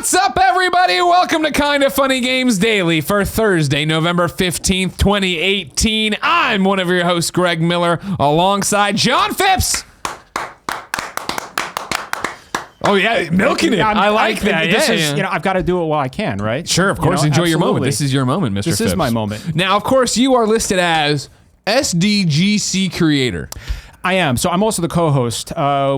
What's up, everybody? Welcome to Kinda Funny Games Daily for Thursday, November 15th, 2018. I'm one of your hosts, Greg Miller, alongside John Phipps. Oh, yeah, milking it. I like that. This is, I've got to do it while I can, right? Sure, of course. Enjoy your moment. This is your moment, Mr. Phipps. This is my moment. Now, of course, you are listed as SDGC Creator. I am. So I'm also the co-host,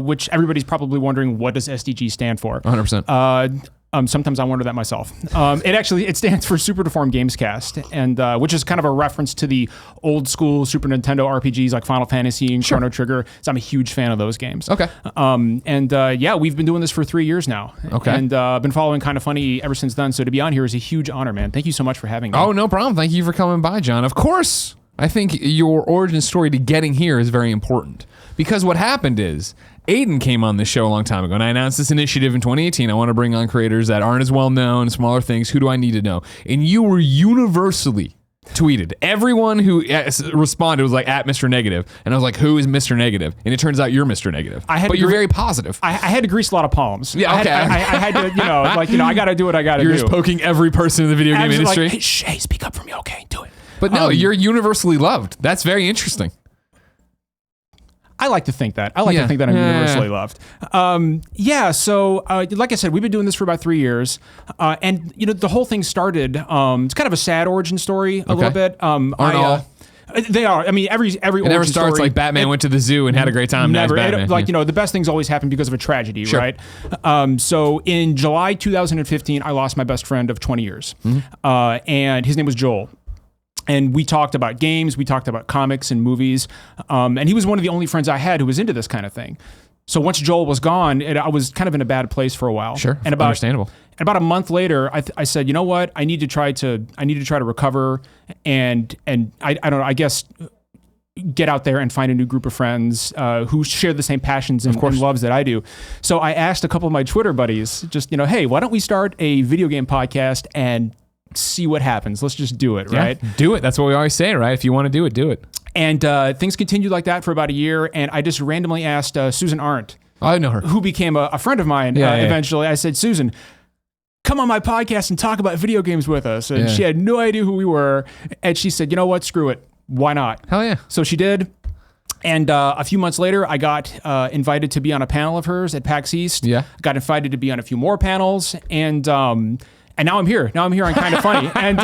which everybody's probably wondering, what does SDG stand for? 100%. Sometimes I wonder that myself. It stands for Super Deformed Gamescast, and which is kind of a reference to the old school Super Nintendo RPGs like Final Fantasy and Chrono Trigger. So I'm a huge fan of those games. Okay. We've been doing this for 3 years now. Okay. And I've been following Kinda Funny ever since then. So to be on here is a huge honor, man. Thank you so much for having me. Oh, no problem. Thank you for coming by, John. Of course, I think your origin story to getting here is very important. Because what happened is, Haydn came on this show a long time ago, and I announced this initiative in 2018. I want to bring on creators that aren't as well known, smaller things. Who do I need to know? And you were universally tweeted. Everyone who responded was like, at Mr. Negative. And I was like, who is Mr. Negative? And it turns out you're Mr. Negative. But you're very positive. I had to grease a lot of palms. Yeah, okay. I had to, I got to do what I got to do. You're just poking every person in the video game industry. Like, hey, speak up for me. Okay, do it. But no, you're universally loved. That's very interesting. I like to think that. I'm universally loved. So like I said, we've been doing this for about 3 years. And, the whole thing started, it's kind of a sad origin story a little bit. Aren't all? They are. I mean, every it origin never starts story, like Batman went to the zoo and had a great time. Never. Batman. The best things always happen because of a tragedy, Sure. right? So in July 2015, I lost my best friend of 20 years. Mm-hmm. And his name was Joel. And we talked about games, we talked about comics and movies, and he was one of the only friends I had who was into this kind of thing. So once Joel was gone, I was kind of in a bad place for a while. Sure, and understandable. And about a month later, I said, you know what? I need to try to recover, and I don't know. I guess get out there and find a new group of friends who share the same passions and loves that I do. So I asked a couple of my Twitter buddies, just hey, why don't we start a video game podcast and see what happens. Let's just do it, right? Do it. That's what we always say, right? If you want to do it, do it. And things continued like that for about a year, and I just randomly asked Susan Arndt. I know her. Who became a friend of mine eventually. I said, Susan, come on my podcast and talk about video games with us. And she had no idea who we were. And she said, you know what? Screw it. Why not? Hell yeah. So she did. And a few months later, I got invited to be on a panel of hers at PAX East. Yeah. Got invited to be on a few more panels. And now I'm here. Now I'm here on Kinda Funny, and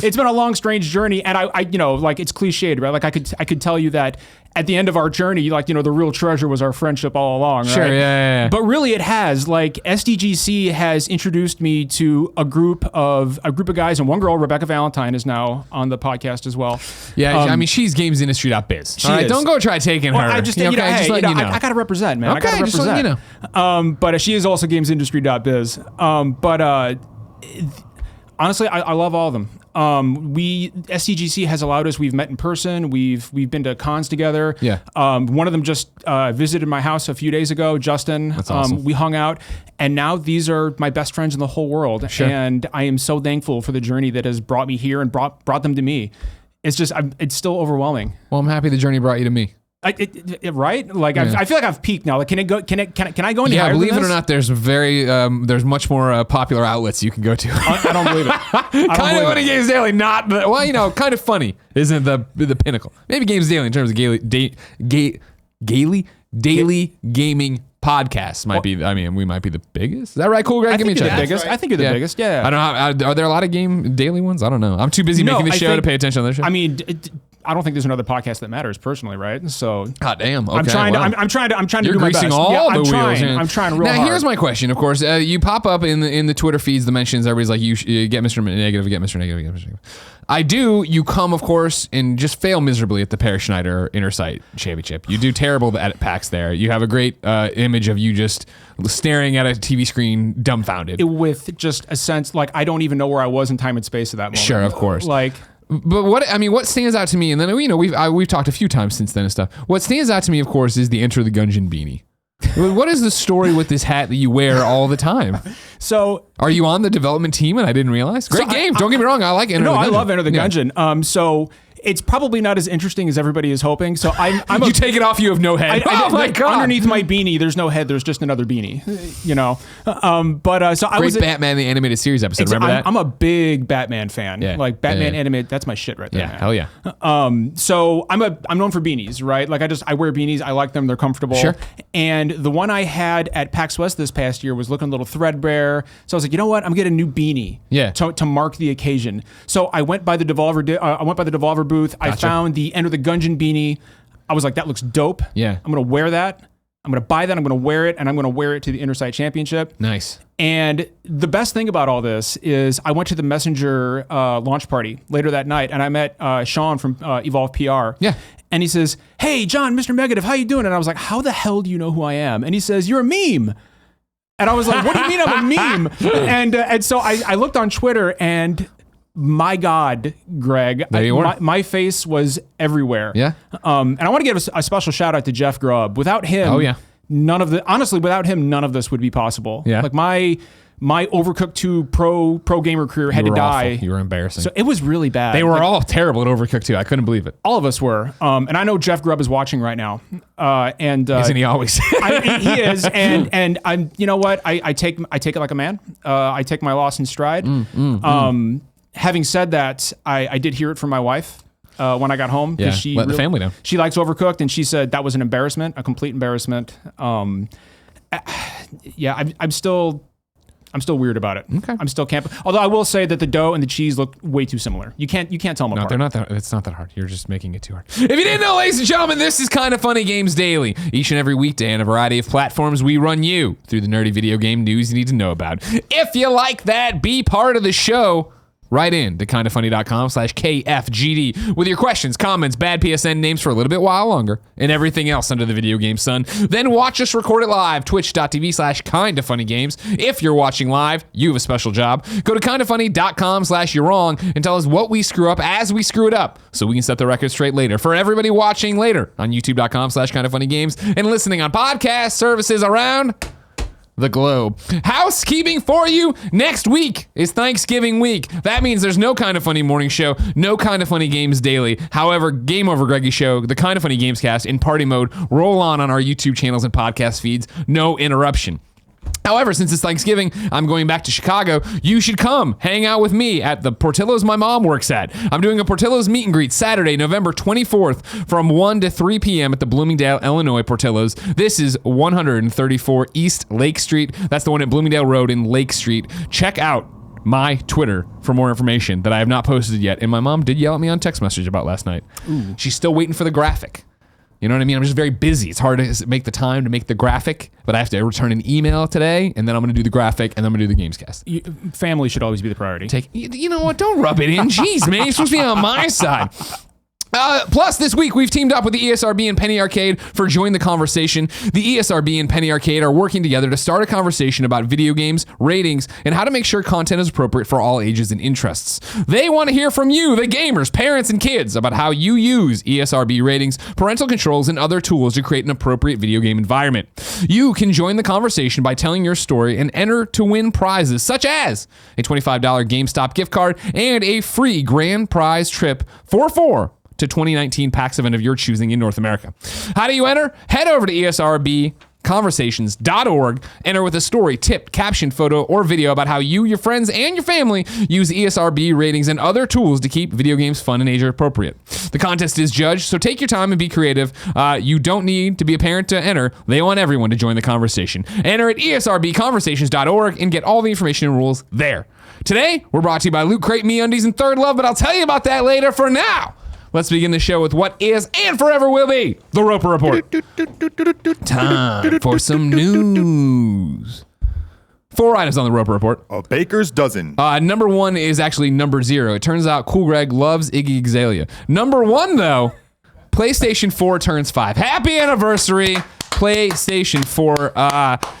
it's been a long, strange journey. And I it's cliched, right? Like I could tell you that at the end of our journey, the real treasure was our friendship all along. Sure, right? yeah. But really, it has. Like SDGC has introduced me to a group of guys, and one girl, Rebecca Valentine, is now on the podcast as well. Yeah, I mean, she's gamesindustry.biz. She is. Don't go try taking her. I just, I got to represent, man. Okay, I got to represent. Just let but she is also gamesindustry.biz. Honestly, I love all of them. SDGC has allowed us. We've met in person. We've been to cons together. Yeah. One of them just visited my house a few days ago. Justin. That's awesome. We hung out, and now these are my best friends in the whole world. Sure. And I am so thankful for the journey that has brought me here and brought them to me. It's just it's still overwhelming. Well, I'm happy the journey brought you to me. Right? Like I feel like I've peaked now. Like, can I go any higher than this? Yeah, believe it or not, there's there's much more popular outlets you can go to. I don't believe it. Kind of Funny Games Daily, not the, Kind of Funny isn't the pinnacle. Maybe Games Daily in terms of daily gaming podcasts might be. I mean, we might be the biggest. Is that right? Cool, Greg. Give me a check. I think you're the biggest. Yeah. I don't know. Are there a lot of game daily ones? I don't know. I'm too busy making the show to pay attention to their show. I mean, I don't think there's another podcast that matters personally, right? So, God damn. Okay, I'm trying to do my best. You're greasing all the wheels. I'm trying real hard. Now, here's my question. Of course, you pop up in the Twitter feeds, the mentions. Everybody's like, you get Mr. Negative, get Mr. Negative, get Mr. Negative. I do. You come, of course, and just fail miserably at the Per Schneider Inner Sight Championship. You do terrible at PAX there. You have a great image of you just staring at a TV screen, dumbfounded. With just a sense, like, I don't even know where I was in time and space at that moment. Sure, of course. Like... But what stands out to me, and then we've talked a few times since then and stuff. What stands out to me, of course, is the Enter the Gungeon beanie. What is the story with this hat that you wear all the time? So, are you on the development team and I didn't realize? Great game. Don't get me wrong. I like Enter the Gungeon. I love Enter the Gungeon. So It's probably not as interesting as everybody is hoping. So I'm you take it off, you have no head. Oh my God. Underneath my beanie, there's no head. There's just another beanie, you know? So I was Batman, the animated series episode. Remember that? I'm a big Batman fan. Yeah. Like Batman animated, that's my shit right there. Yeah, Man. hell yeah. So I'm known for beanies, right? Like I wear beanies. I like them. They're comfortable. Sure. And the one I had at PAX West this past year was looking a little threadbare. So I was like, you know what? I'm getting a new beanie. Yeah. To mark the occasion. So I went by the Devolver booth. Gotcha. I found the Enter the Gungeon beanie. I was like, that looks dope. Yeah. I'm gonna wear that. I'm gonna buy that. I'm gonna wear it, and I'm gonna wear it to the Intersite Championship. Nice. And the best thing about all this is I went to the Messenger launch party later that night, and I met Sean from Evolve PR. Yeah. And he says, "Hey, John, Mr. Megadeth, how you doing?" And I was like, "How the hell do you know who I am?" And he says, "You're a meme." And I was like, "What do you mean I'm a meme?" And so I looked on Twitter, and my God, Greg, my face was everywhere. Yeah. And I want to give a special shout out to Jeff Grubb. Without him, none of this would be possible. Yeah. Like my Overcooked 2 pro gamer career had to die. You were embarrassing. So it was really bad. They were all terrible at Overcooked 2. I couldn't believe it. All of us were. And I know Jeff Grubb is watching right now. Isn't he always? He is. And I'm, you know what? I take it like a man. I take my loss in stride. Having said that, I did hear it from my wife when I got home. Yeah, let the family know. She likes Overcooked, and she said that was an embarrassment, a complete embarrassment. I'm still weird about it. Okay. I'm still camping. Although I will say that the dough and the cheese look way too similar. You can't tell them apart. No, they're not that. It's not that hard. You're just making it too hard. If you didn't know, ladies and gentlemen, this is Kinda Funny Games Daily. Each and every weekday on a variety of platforms, we run you through the nerdy video game news you need to know about. If you like that, be part of the show. Write in to kindafunny.com/KFGD with your questions, comments, bad PSN names for a little bit while longer, and everything else under the video game sun. Then watch us record it live, twitch.tv/kindafunnygames. If you're watching live, you have a special job. Go to kindafunny.com/you're wrong and tell us what we screw up as we screw it up so we can set the record straight later. For everybody watching later on youtube.com/kindafunnygames and listening on podcast services around the globe. Housekeeping for you. Next week is Thanksgiving week. That means there's no Kinda Funny morning show, no Kinda Funny Games Daily. However, Game Over Greggy show, the Kinda Funny Games cast in party mode, roll on our YouTube channels and podcast feeds. No interruption. However, since it's Thanksgiving, I'm going back to Chicago. You should come hang out with me at the Portillo's my mom works at. I'm doing a Portillo's meet and greet Saturday, November 24th from 1 to 3 p.m. at the Bloomingdale, Illinois Portillo's. This is 134 East Lake Street. That's the one at Bloomingdale Road in Lake Street. Check out my Twitter for more information that I have not posted yet. And my mom did yell at me on text message about last night. Ooh. She's still waiting for the graphic. You know what I mean? I'm just very busy. It's hard to make the time to make the graphic, but I have to return an email today, and then I'm going to do the graphic, and then I'm going to do the Gamescast. Family should always be the priority. You know what? Don't rub it in. Jeez, man. You're supposed to be on my side. Plus, this week, we've teamed up with the ESRB and Penny Arcade for Join the Conversation. The ESRB and Penny Arcade are working together to start a conversation about video games, ratings, and how to make sure content is appropriate for all ages and interests. They want to hear from you, the gamers, parents, and kids, about how you use ESRB ratings, parental controls, and other tools to create an appropriate video game environment. You can join the conversation by telling your story and enter to win prizes such as a $25 GameStop gift card and a free grand prize trip for 4 to 2019 PAX event of your choosing in North America. How do you enter? Head over to esrbconversations.org. Enter with a story, tip, caption, photo, or video about how you, your friends, and your family use ESRB ratings and other tools to keep video games fun and age appropriate. The contest is judged, so take your time and be creative. You don't need to be a parent to enter. They want everyone to join the conversation. Enter at esrbconversations.org and get all the information and rules there. Today, we're brought to you by Loot Crate, MeUndies, and Third Love, but I'll tell you about that later. For now, let's begin the show with what is and forever will be the Roper Report. Time for some news. 4 items on the Roper Report. A baker's dozen. Number 1 is actually number 0. It turns out Cool Greg loves Iggy Azalea. Number 1, though, PlayStation 4 Turns 5. Happy anniversary, PlayStation 4.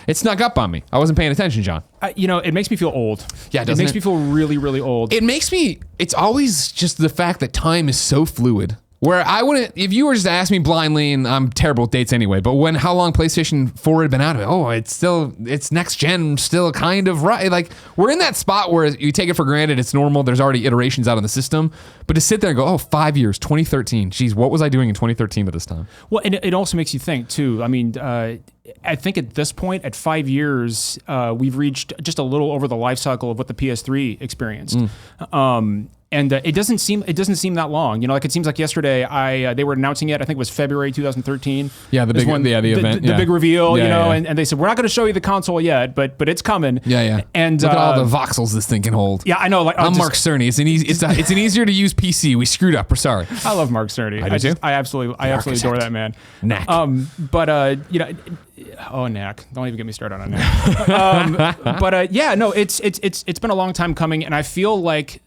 It snuck up on me. I wasn't paying attention, John. It makes me feel old. Yeah, it makes me feel really, really old. It's always just the fact that time is so fluid. Where I wouldn't, if you were just to ask me blindly, and I'm terrible with dates anyway, but how long PlayStation 4 had been out of it, it's next gen, still kind of right. Like, we're in that spot where you take it for granted, it's normal, there's already iterations out on the system, but to sit there and go, 5 years, 2013, geez, what was I doing in 2013 at this time? Well, and it also makes you think too. I mean, I think at this point, at 5 years, we've reached just a little over the life cycle of what the PS3 experienced. And it doesn't seem that long. You know, like it seems like yesterday they were announcing it. I think it was February 2013. Yeah, the event, the big reveal. Yeah, and they said we're not going to show you the console yet, but it's coming. Yeah. And look at all the voxels this thing can hold. Yeah, I know. Like I'm Mark Cerny. It's an easier to use PC. We screwed up. We're sorry. I love Mark Cerny. I do too. I absolutely adore that man. Knack. You know. Oh, Knack! Don't even get me started on Knack. It's been a long time coming, and I feel like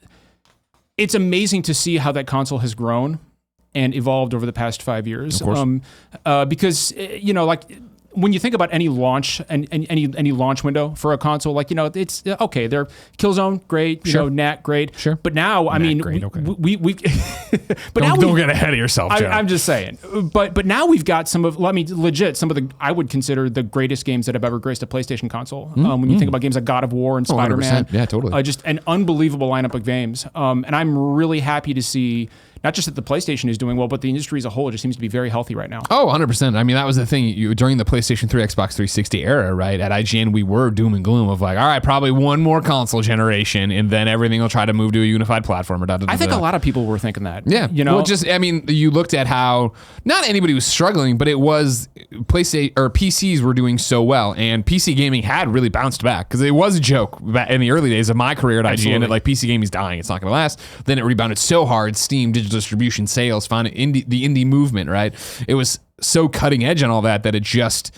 it's amazing to see how that console has grown and evolved over the past 5 years. Of course. Because you know, like when you think about any launch and any launch window for a console, like, you know, it's okay. They're Killzone, great. You know, Nat, great. Sure. But now, I mean, great, okay. we don't get ahead of yourself, Joe. I'm just saying. But now we've got some of the I would consider the greatest games that have ever graced a PlayStation console. When you think about games like God of War and Spider-Man, 100%. Yeah, totally. Just an unbelievable lineup of games. And I'm really happy to see not just that the PlayStation is doing well, but the industry as a whole just seems to be very healthy right now. Oh, 100%. I mean, that was the thing. During the PlayStation 3, Xbox 360 era, right? At IGN, we were doom and gloom of like, all right, probably one more console generation, and then everything will try to move to a unified platform. I think a lot of people were thinking that. Yeah. You know? Well, you looked at how not anybody was struggling, but it was PlayStation or PCs were doing so well, and PC gaming had really bounced back because it was a joke in the early days of my career at IGN that like PC gaming's dying, it's not going to last. Then it rebounded so hard, Steam, digital distribution, sales, found the indie movement, right? It was so cutting edge on all that it just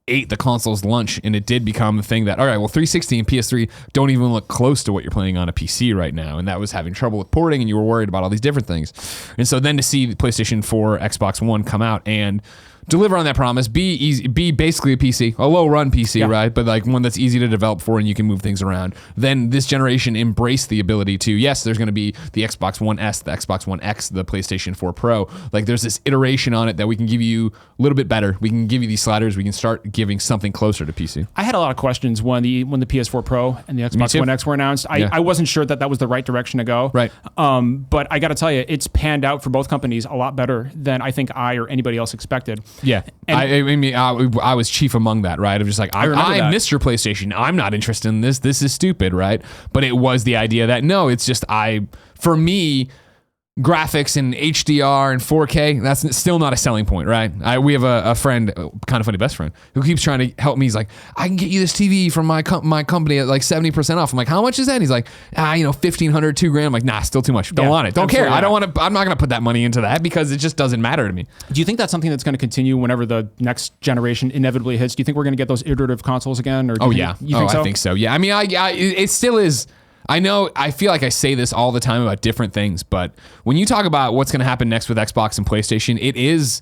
ate the console's lunch, and it did become the thing that, all right, well, 360 and PS3 don't even look close to what you're playing on a PC right now, and that was having trouble with porting, and you were worried about all these different things. And so then to see the PlayStation 4, Xbox One come out and deliver on that promise, be basically a PC, a low-run PC, right? But like one that's easy to develop for and you can move things around. Then this generation embraced the ability to, yes, there's going to be the Xbox One S, the Xbox One X, the PlayStation 4 Pro. Like there's this iteration on it that we can give you a little bit better. We can give you these sliders. We can start giving something closer to PC. I had a lot of questions when the PS4 Pro and the Xbox One X were announced. I wasn't sure that was the right direction to go. Right. But I got to tell you, it's panned out for both companies a lot better than I think I or anybody else expected. Yeah. I was chief among that, right? Of just like, I missed your PlayStation. I'm not interested in this. This is stupid, right? But it was the idea that, no, it's just for me, graphics and HDR and 4K, that's still not a selling point, right? We have a friend, kind of funny best friend, who keeps trying to help me. He's like, I can get you this TV from my company at like 70% off. I'm like, how much is that? And he's like, $1,500, $2,000. I'm like, nah, still too much. Don't want it. Don't care. I don't want to. I'm not going to put that money into that because it just doesn't matter to me. Do you think that's something that's going to continue whenever the next generation inevitably hits? Do you think we're going to get those iterative consoles again? Or you think so? I think so. Yeah. I mean, it still is. I know, I feel like I say this all the time about different things, but when you talk about what's going to happen next with Xbox and PlayStation, it is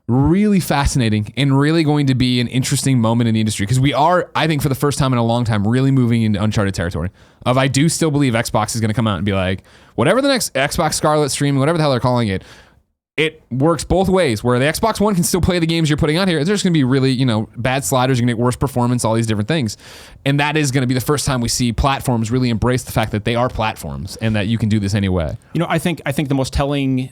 really fascinating and really going to be an interesting moment in the industry because we are, I think for the first time in a long time, really moving into uncharted territory. I do still believe Xbox is going to come out and be like, whatever the next Xbox Scarlet stream, whatever the hell they're calling it, it works both ways, where the Xbox One can still play the games you're putting on here. There's going to be really, bad sliders, you're going to get worse performance, all these different things. And that is going to be the first time we see platforms really embrace the fact that they are platforms and that you can do this anyway. I think the most telling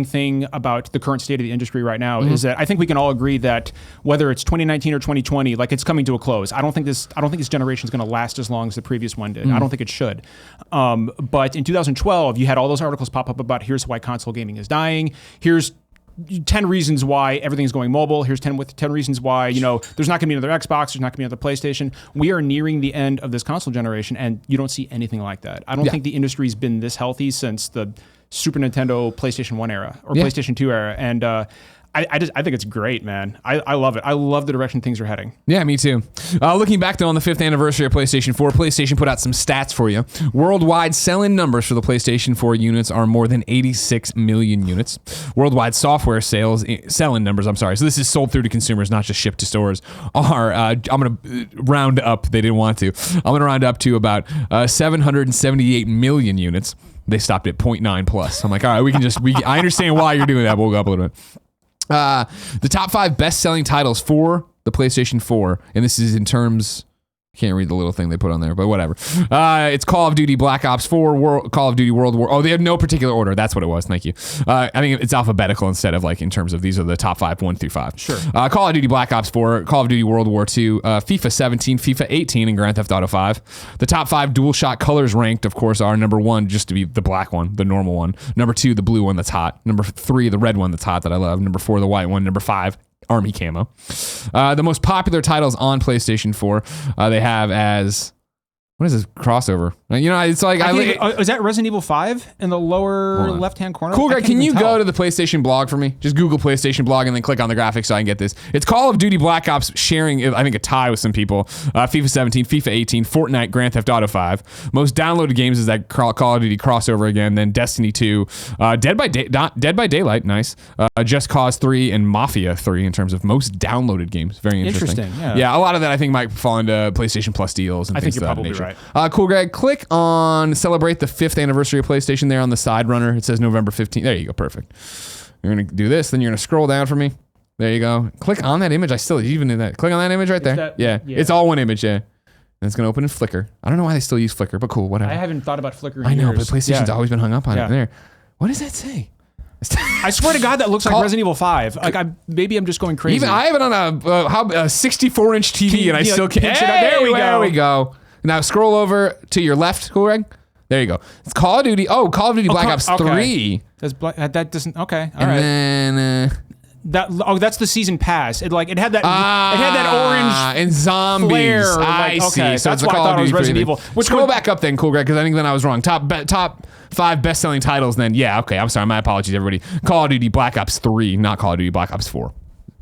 thing about the current state of the industry right now is that I think we can all agree that whether it's 2019 or 2020, like it's coming to a close. I don't think this generation is going to last as long as the previous one did. I don't think it should. But in 2012, you had all those articles pop up about here's why console gaming is dying. Here's 10 reasons why everything's going mobile. Here's 10 reasons why, there's not going to be another Xbox. There's not going to be another PlayStation. We are nearing the end of this console generation, and you don't see anything like that. I don't think the industry's been this healthy since the Super Nintendo PlayStation 1 era or PlayStation 2 era. And I think it's great, man. I love it. I love the direction things are heading. Yeah, me too. Looking back though on the 5th anniversary of PlayStation 4, PlayStation put out some stats for you. Worldwide sell-in numbers for the PlayStation 4 units are more than 86 million units. Worldwide software sell-in numbers, so this is sold through to consumers, not just shipped to stores, are, I'm going to round up, they didn't want to. I'm going to round up to about 778 million units. They stopped at 0.9 plus. I'm like, all right, I understand why you're doing that, but we'll go up a little bit. The top 5 best-selling titles for the PlayStation 4, and this is in terms... Can't read the little thing they put on there, but whatever. It's Call of Duty Black Ops 4, Call of Duty World War... Oh, they have no particular order. That's what it was. Thank you. I think it's alphabetical instead of like in terms of these are the top 5, 1 through 5. Sure. Call of Duty Black Ops 4, Call of Duty World War 2, FIFA 17, FIFA 18, and Grand Theft Auto 5. The top 5 DualShock colors ranked, of course, are number 1, just to be the black one, the normal one. Number 2, the blue one that's hot. Number 3, the red one that's hot that I love. Number 4, the white one. Number 5, Army camo. The most popular titles on PlayStation 4, they have as... What is this crossover? You know, it's like... is that Resident Evil 5 in the lower left-hand corner? Cool, Greg, can you go to the PlayStation blog for me? Just Google PlayStation blog and then click on the graphics so I can get this. It's Call of Duty Black Ops sharing, I think, a tie with some people. FIFA 17, FIFA 18, Fortnite, Grand Theft Auto 5. Most downloaded games is that Call of Duty crossover again, then Destiny 2, Dead by Daylight, nice. Just Cause 3, and Mafia 3 in terms of most downloaded games. Very interesting. Yeah, a lot of that I think might fall into PlayStation Plus deals and things of that nature. I think you're probably right. Cool, Greg. Click on celebrate the 5th anniversary of PlayStation there on the side runner. It says November 15th. There you go. Perfect. You're going to do this. Then you're going to scroll down for me. There you go. Click on that image. I still even did that. Click on that image right there. Yeah. It's all one image. Yeah. And it's going to open in Flickr. I don't know why they still use Flickr, but cool. Whatever. I haven't thought about Flickr in I know, years. but PlayStation's always been hung up on it. There. What does that say? I swear to God, that looks like Resident Evil 5. Like, maybe I'm just going crazy. Even I have it on a 64-inch TV, and I still can't. There we go. Now scroll over to your left, cool, Greg. There you go. It's Call of Duty. Oh, Call of Duty Black Ops 3. That doesn't. Okay. All and right. Then that's the season pass. It had that orange and zombies. Flare. I see. So that's it's why I thought it was Resident Evil. Scroll back up then, cool, Greg, because I think then I was wrong. Top 5 best-selling titles. Then okay. I'm sorry. My apologies, everybody. Call of Duty Black Ops 3, not Call of Duty Black Ops 4.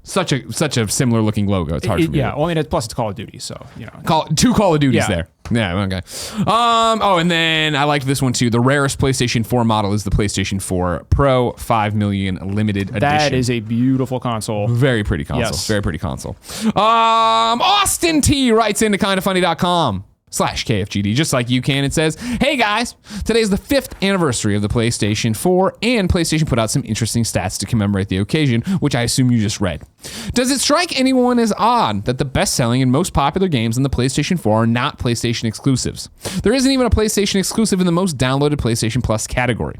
Such a similar looking logo. It's hard for me. Yeah, well, I mean, plus it's Call of Duty, so you know. Two Call of Duties there. Yeah, okay. And then I liked this one too. The rarest PlayStation 4 model is the PlayStation 4 Pro 5 million limited edition. That is a beautiful console. Very pretty console. Yes. Very pretty console. Austin T writes into kindafunny.com/KFGD, just like you can. It says, hey guys, today is the 5th anniversary of the PlayStation 4, and PlayStation put out some interesting stats to commemorate the occasion, which I assume you just read. Does it strike anyone as odd that the best-selling and most popular games on the PlayStation 4 are not PlayStation exclusives? There isn't even a PlayStation exclusive in the most downloaded PlayStation Plus category.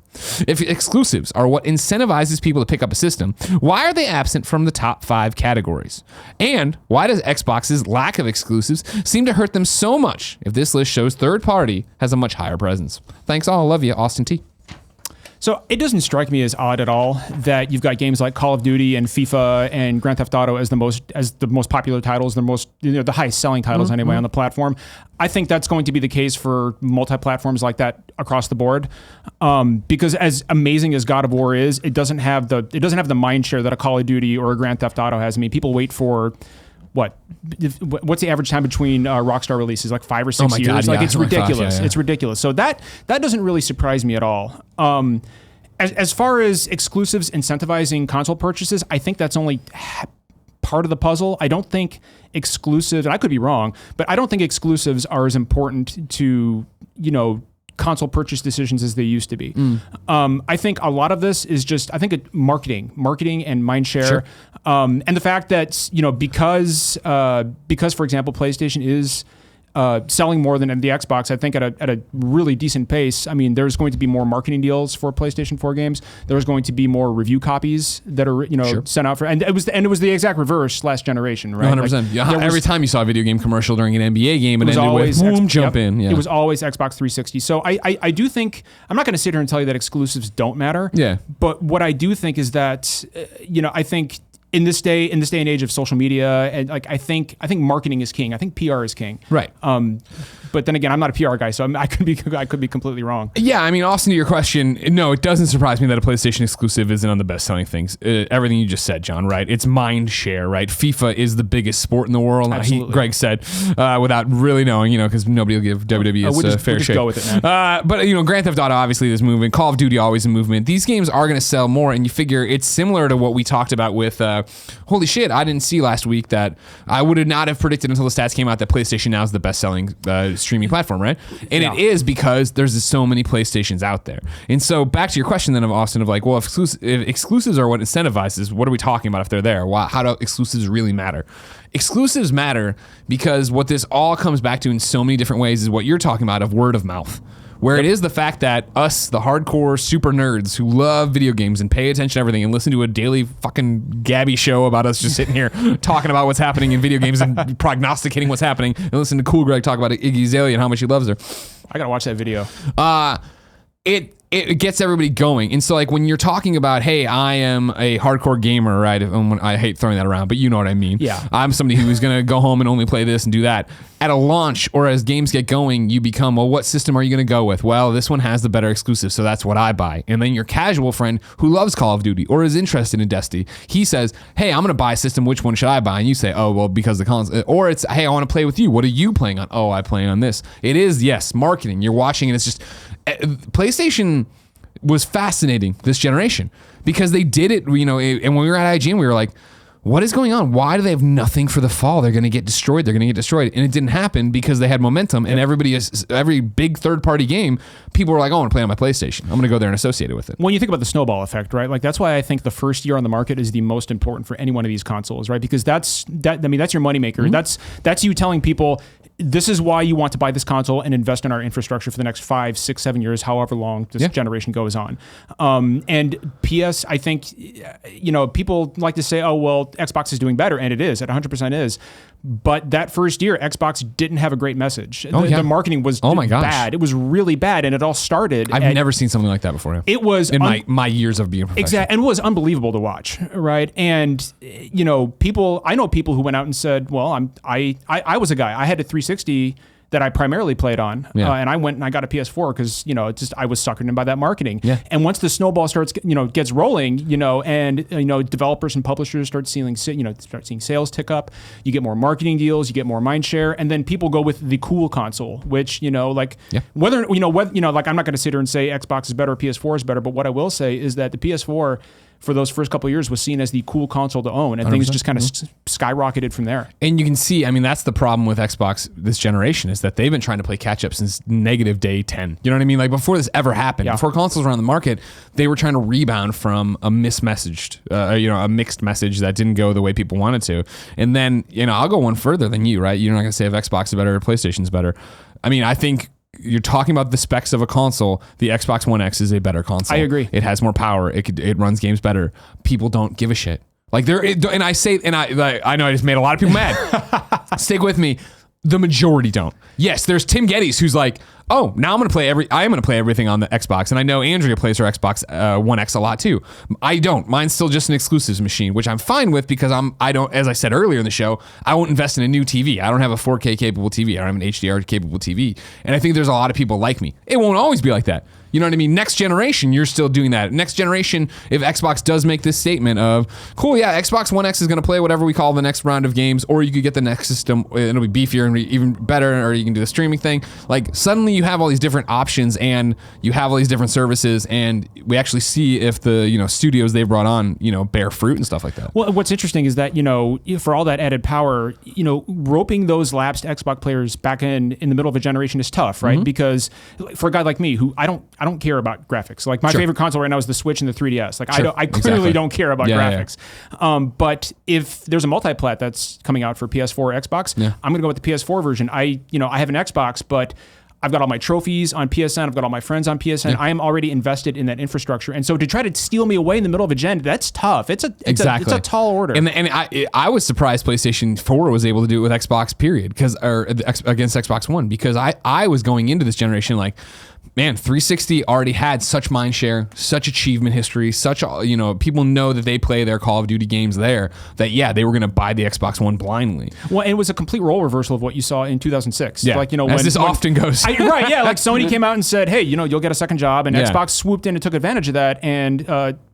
If exclusives are what incentivizes people to pick up a system, why are they absent from the top 5 categories? And why does Xbox's lack of exclusives seem to hurt them so much if this list shows third party has a much higher presence? Thanks all. Love you, Austin T. So it doesn't strike me as odd at all that you've got games like Call of Duty and FIFA and Grand Theft Auto as the most popular titles, the highest selling titles anyway on the platform. I think that's going to be the case for multi-platforms like that across the board, because as amazing as God of War is, it doesn't have the mind share that a Call of Duty or a Grand Theft Auto has. I mean, people wait for what's the average time between Rockstar releases? Like 5 or 6 years. God, like it's ridiculous. Yeah. It's ridiculous. So that doesn't really surprise me at all. As far as exclusives incentivizing console purchases, I think that's only part of the puzzle. I don't think exclusives, and I could be wrong, but I don't think exclusives are as important to, console purchase decisions as they used to be. I think a lot of this is just, marketing and mind share. Sure. And the fact that, because for example, PlayStation is selling more than the Xbox, I think at a really decent pace. I mean, there's going to be more marketing deals for PlayStation 4 games. There's going to be more review copies that are sent out for, and it was the exact reverse last generation, right? 100%. Every time you saw a video game commercial during an NBA game, it ended with boom, jump in. Yeah. It was always Xbox 360. So I do think, I'm not going to sit here and tell you that exclusives don't matter. Yeah. But what I do think is that I think in this day and age of social media, and I think marketing is king. I think PR is king. Right. But then again, I'm not a PR guy, so I could be completely wrong. Yeah, I mean, Austin, to your question, no, it doesn't surprise me that a PlayStation exclusive isn't on the best-selling things. Everything you just said, John, right? It's mind share, right? FIFA is the biggest sport in the world. Absolutely. Greg said, without really knowing, because nobody will give WWE its fair share. Go with it, man. But Grand Theft Auto obviously is moving. Call of Duty always a movement. These games are going to sell more, and you figure it's similar to what we talked about with holy shit, I didn't see last week that I would not have predicted until the stats came out that PlayStation now is the best-selling streaming platform, right? And it is because there's so many PlayStations out there. And so back to your question then of Austin of like, well, if exclusives are what incentivizes, what are we talking about if they're there? How do exclusives really matter? Exclusives matter because what this all comes back to in so many different ways is what you're talking about of word of mouth. Where it is the fact that us, the hardcore super nerds who love video games and pay attention to everything and listen to a daily fucking Gabby show about us just sitting here talking about what's happening in video games and prognosticating what's happening, and listen to Cool Greg talk about Iggy Azalea and how much he loves her. I gotta watch that video. It gets everybody going. And so like when you're talking about, hey, I am a hardcore gamer, right? I hate throwing that around, but you know what I mean. Yeah. I'm somebody who's going to go home and only play this and do that. At a launch or as games get going, you become, well, what system are you going to go with? Well, this one has the better exclusive, so that's what I buy. And then your casual friend who loves Call of Duty or is interested in Destiny, he says, hey, I'm going to buy a system. Which one should I buy? And you say, oh, well, because the console. Or it's, hey, I want to play with you. What are you playing on? Oh, I play on this. It is, yes, marketing. You're watching and it's just, PlayStation was fascinating this generation because they did it, and when we were at IGN, we were like, what is going on? Why do they have nothing for the fall? They're going to get destroyed. And it didn't happen because they had momentum and every big third-party game, people were like, oh, I want to play on my PlayStation. I'm going to go there and associate it with it. When you think about the snowball effect, right? Like that's why I think the first year on the market is the most important for any one of these consoles, right? Because that's your moneymaker. Mm-hmm. That's you telling people, this is why you want to buy this console and invest in our infrastructure for the next 5, 6, 7 years, however long this generation goes on. And PS, I think, people like to say, oh, well, Xbox is doing better, and it is, it 100% is. But that first year, Xbox didn't have a great message. The marketing was bad. It was really bad, and it all started. I've never seen something like that before. Yeah. It was in my years of being a professional. Exactly, and it was unbelievable to watch, right? And I know people who went out and said, well, I was a guy. I had a 360 that I primarily played on, and I went and I got a PS4 because I was suckered in by that marketing. Yeah. And once the snowball gets rolling, and developers and publishers start seeing sales tick up, you get more marketing deals, you get more mind share, and then people go with the cool console, which I'm not going to sit here and say Xbox is better or PS4 is better, but what I will say is that the PS4 for those first couple of years was seen as the cool console to own, and 100%. Things just kind of skyrocketed from there. And you can see, that's the problem with Xbox this generation is that they've been trying to play catch up since negative day 10. You know what I mean? Like before this ever happened, before consoles were on the market, they were trying to rebound from a mismessaged, a mixed message that didn't go the way people wanted to. And then, I'll go one further than you, right? You're not going to say if Xbox is better or PlayStation's better. I think you're talking about the specs of a console. The Xbox One X is a better console. I agree. It has more power. It runs games better. People don't give a shit. Like I know I just made a lot of people mad. Stick with me. The majority don't. Yes, there's Tim Gettys who's like, oh, now I'm going to play everything on the Xbox. And I know Andrea plays her Xbox One X a lot too. I don't. Mine's still just an exclusives machine, which I'm fine with because I don't, as I said earlier in the show, I won't invest in a new TV. I don't have a 4K capable TV. I don't have an HDR capable TV. And I think there's a lot of people like me. It won't always be like that. You know what I mean? Next generation, you're still doing that. Next generation, if Xbox does make this statement of, cool, yeah, Xbox One X is going to play whatever we call the next round of games, or you could get the next system, and it'll be beefier and even better, or you can do the streaming thing. Like, suddenly you have all these different options, and you have all these different services, and we actually see if the, studios they brought on, bear fruit and stuff like that. Well, what's interesting is that, for all that added power, roping those lapsed Xbox players back in the middle of a generation is tough, right? Mm-hmm. Because for a guy like me, who I don't care about graphics. Like my favorite console right now is the Switch and the 3DS. Like I clearly don't care about graphics. Yeah. But if there's a multi-plat that's coming out for PS4 or Xbox, I'm going to go with the PS4 version. I have an Xbox, but I've got all my trophies on PSN. I've got all my friends on PSN. I am already invested in that infrastructure. And so to try to steal me away in the middle of a gen, that's tough. It's a tall order. And I was surprised PlayStation 4 was able to do it with Xbox period against Xbox One, because I was going into this generation like, man, 360 already had such mind share, such achievement history, people know that they play their Call of Duty games there, that they were going to buy the Xbox One blindly. Well, and it was a complete role reversal of what you saw in 2006. Yeah, as this often goes. Right, yeah, like Sony came out and said, hey, you'll get a second job, and Xbox swooped in and took advantage of that, and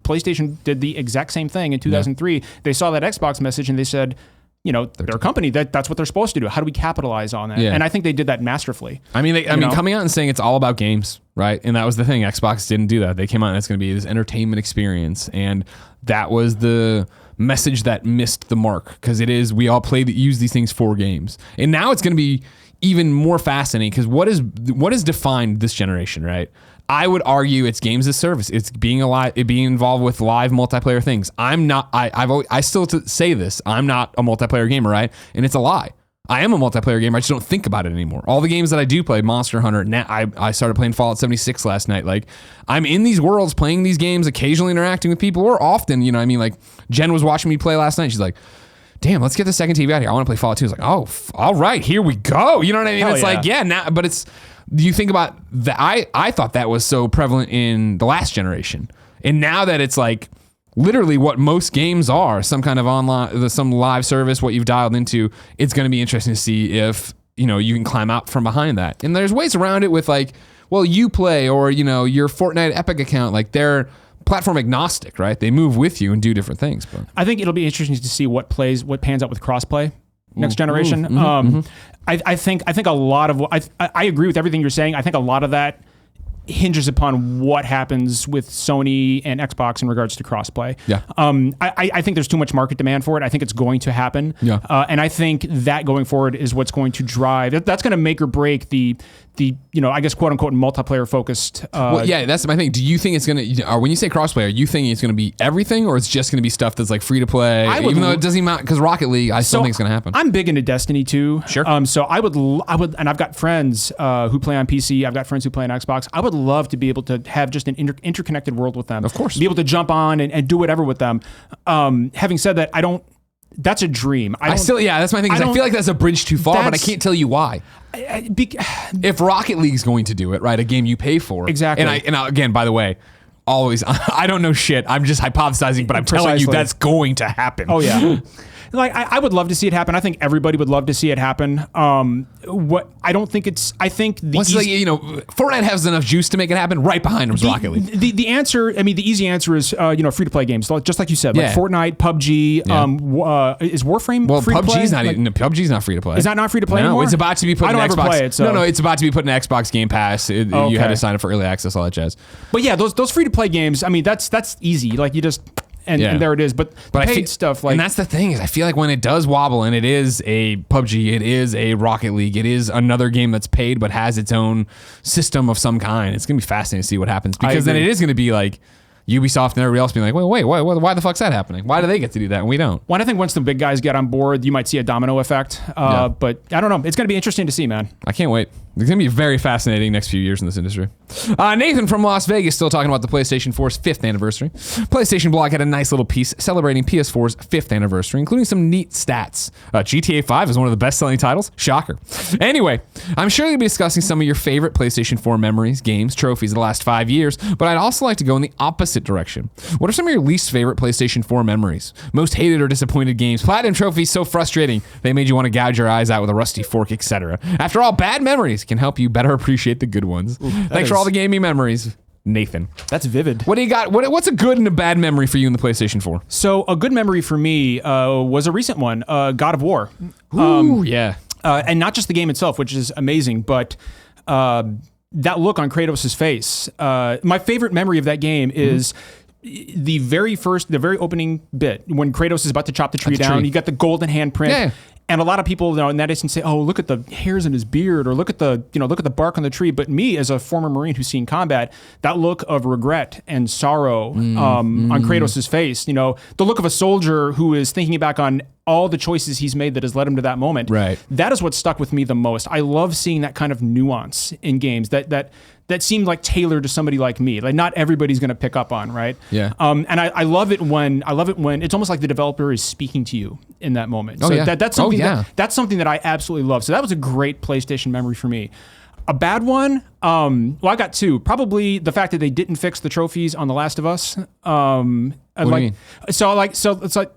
PlayStation did the exact same thing in 2003. They saw that Xbox message and they said, they're a company that's what they're supposed to do. How do we capitalize on that? Yeah. And I think they did that masterfully. I mean, coming out and saying it's all about games, right? And that was the thing. Xbox didn't do that. They came out and it's going to be this entertainment experience, and that was the message that missed the mark, because we all use these things for games. And now it's going to be even more fascinating, because what is defined this generation, right? I would argue it's games as service. It's being involved with live multiplayer things. I still say this. I'm not a multiplayer gamer, right? And it's a lie. I am a multiplayer gamer. I just don't think about it anymore. All the games that I do play, Monster Hunter. Now I started playing Fallout 76 last night. Like, I'm in these worlds, playing these games, occasionally interacting with people, or often. You know what I mean? Like, Jen was watching me play last night. She's like, damn, let's get the second TV out here. I want to play Fallout 2. I was like, oh, all right, here we go. You know what I mean? Hell it's yeah. like, yeah, now, but it's. You think about that. I thought that was so prevalent in the last generation, and now that it's like literally what most games are, some kind of online, some live service, what you've dialed into, it's going to be interesting to see if, you know, you can climb out from behind that. And there's ways around it with, like, well, Uplay or, you know, your Fortnite Epic account, like, they're platform agnostic, right? They move with you and do different things. But I think it'll be interesting to see what pans out with crossplay next generation. I think a lot of I agree with everything you're saying. I think a lot of that hinges upon what happens with Sony and Xbox in regards to crossplay. Yeah. I think there's too much market demand for it. I think it's going to happen. Yeah. And I think that going forward is what's going to drive. That's going to make or break the you know, I guess, quote unquote, multiplayer focused. Well, yeah, that's my thing. Do you think it's going to, or when you say crossplay, are you thinking it's going to be everything, or it's just going to be stuff that's like free to play? Even though it doesn't even matter, because Rocket League, I still think it's going to happen. I'm big into Destiny too. Sure. So I would, and I've got friends who play on PC. I've got friends who play on Xbox. I would love to be able to have just an interconnected world with them. Of course. Be able to jump on and do whatever with them. Having said that, that's a dream. That's my thing. I feel like that's a bridge too far, but I can't tell you why. If Rocket League's going to do it, right, a game you pay for. Exactly. And again, by the way, always, I don't know shit. I'm just hypothesizing, but I'm telling you that's going to happen. Oh, yeah. Like, I would love to see it happen. I think everybody would love to see it happen. I don't think it's. I think Fortnite has enough juice to make it happen. Right behind them is Rocket League. The answer. I mean, the easy answer is free to play games, just like you said, like Fortnite, PUBG. Yeah. Is Warframe? Well, free PUBG's to play? PUBG's not free to play. Is that not free to play no, anymore? It's about to be put in Xbox. I don't ever play it. So. No, it's about to be put in Xbox Game Pass. You had to sign up for early access, all that jazz. But yeah, those free to play games. I mean, that's easy. Like, you just. And there it is. But paid stuff like... And that's the thing, is I feel like when it does wobble, and it is a PUBG, it is a Rocket League, it is another game that's paid but has its own system of some kind, it's going to be fascinating to see what happens. Because then it is going to be like Ubisoft and everybody else being like, wait, why the fuck's that happening? Why do they get to do that and we don't? Well, I think once the big guys get on board, you might see a domino effect. But I don't know. It's going to be interesting to see, man. I can't wait. It's going to be very fascinating next few years in this industry. Nathan from Las Vegas still talking about the PlayStation 4's 5th anniversary. PlayStation blog had a nice little piece celebrating PS4's 5th anniversary, including some neat stats. GTA 5 is one of the best-selling titles. Shocker. Anyway, I'm sure you'll be discussing some of your favorite PlayStation 4 memories, games, trophies of the last 5 years, but I'd also like to go in the opposite direction. What are some of your least favorite PlayStation 4 memories? Most hated or disappointed games? Platinum trophies so frustrating they made you want to gouge your eyes out with a rusty fork, etc. After all, bad memories can help you better appreciate the good ones. Thanks for all the gaming memories, Nathan. That's vivid. What do you got? What's a good and a bad memory for you in the PlayStation 4? So a good memory for me was a recent one, God of War. Yeah. And not just the game itself, which is amazing, but that look on Kratos' face. My favorite memory of that game is the very opening bit when Kratos is about to chop the tree down. You got the golden handprint. Yeah. And a lot of people, in that instance, say, "Oh, look at the hairs in his beard," or look at the bark on the tree. But me, as a former Marine who's seen combat, that look of regret and sorrow on Kratos' face, the look of a soldier who is thinking back on all the choices he's made that has led him to that moment. Right. That is what stuck with me the most. I love seeing that kind of nuance in games that seemed like tailored to somebody like me. Like, not everybody's going to pick up on, right? Yeah. And I love it when it's almost like the developer is speaking to you in that moment. Oh, so yeah. That's something that's something that I absolutely love. So that was a great PlayStation memory for me. A bad one, well, I got two. Probably the fact that they didn't fix the trophies on The Last of Us. What do you mean? So it's like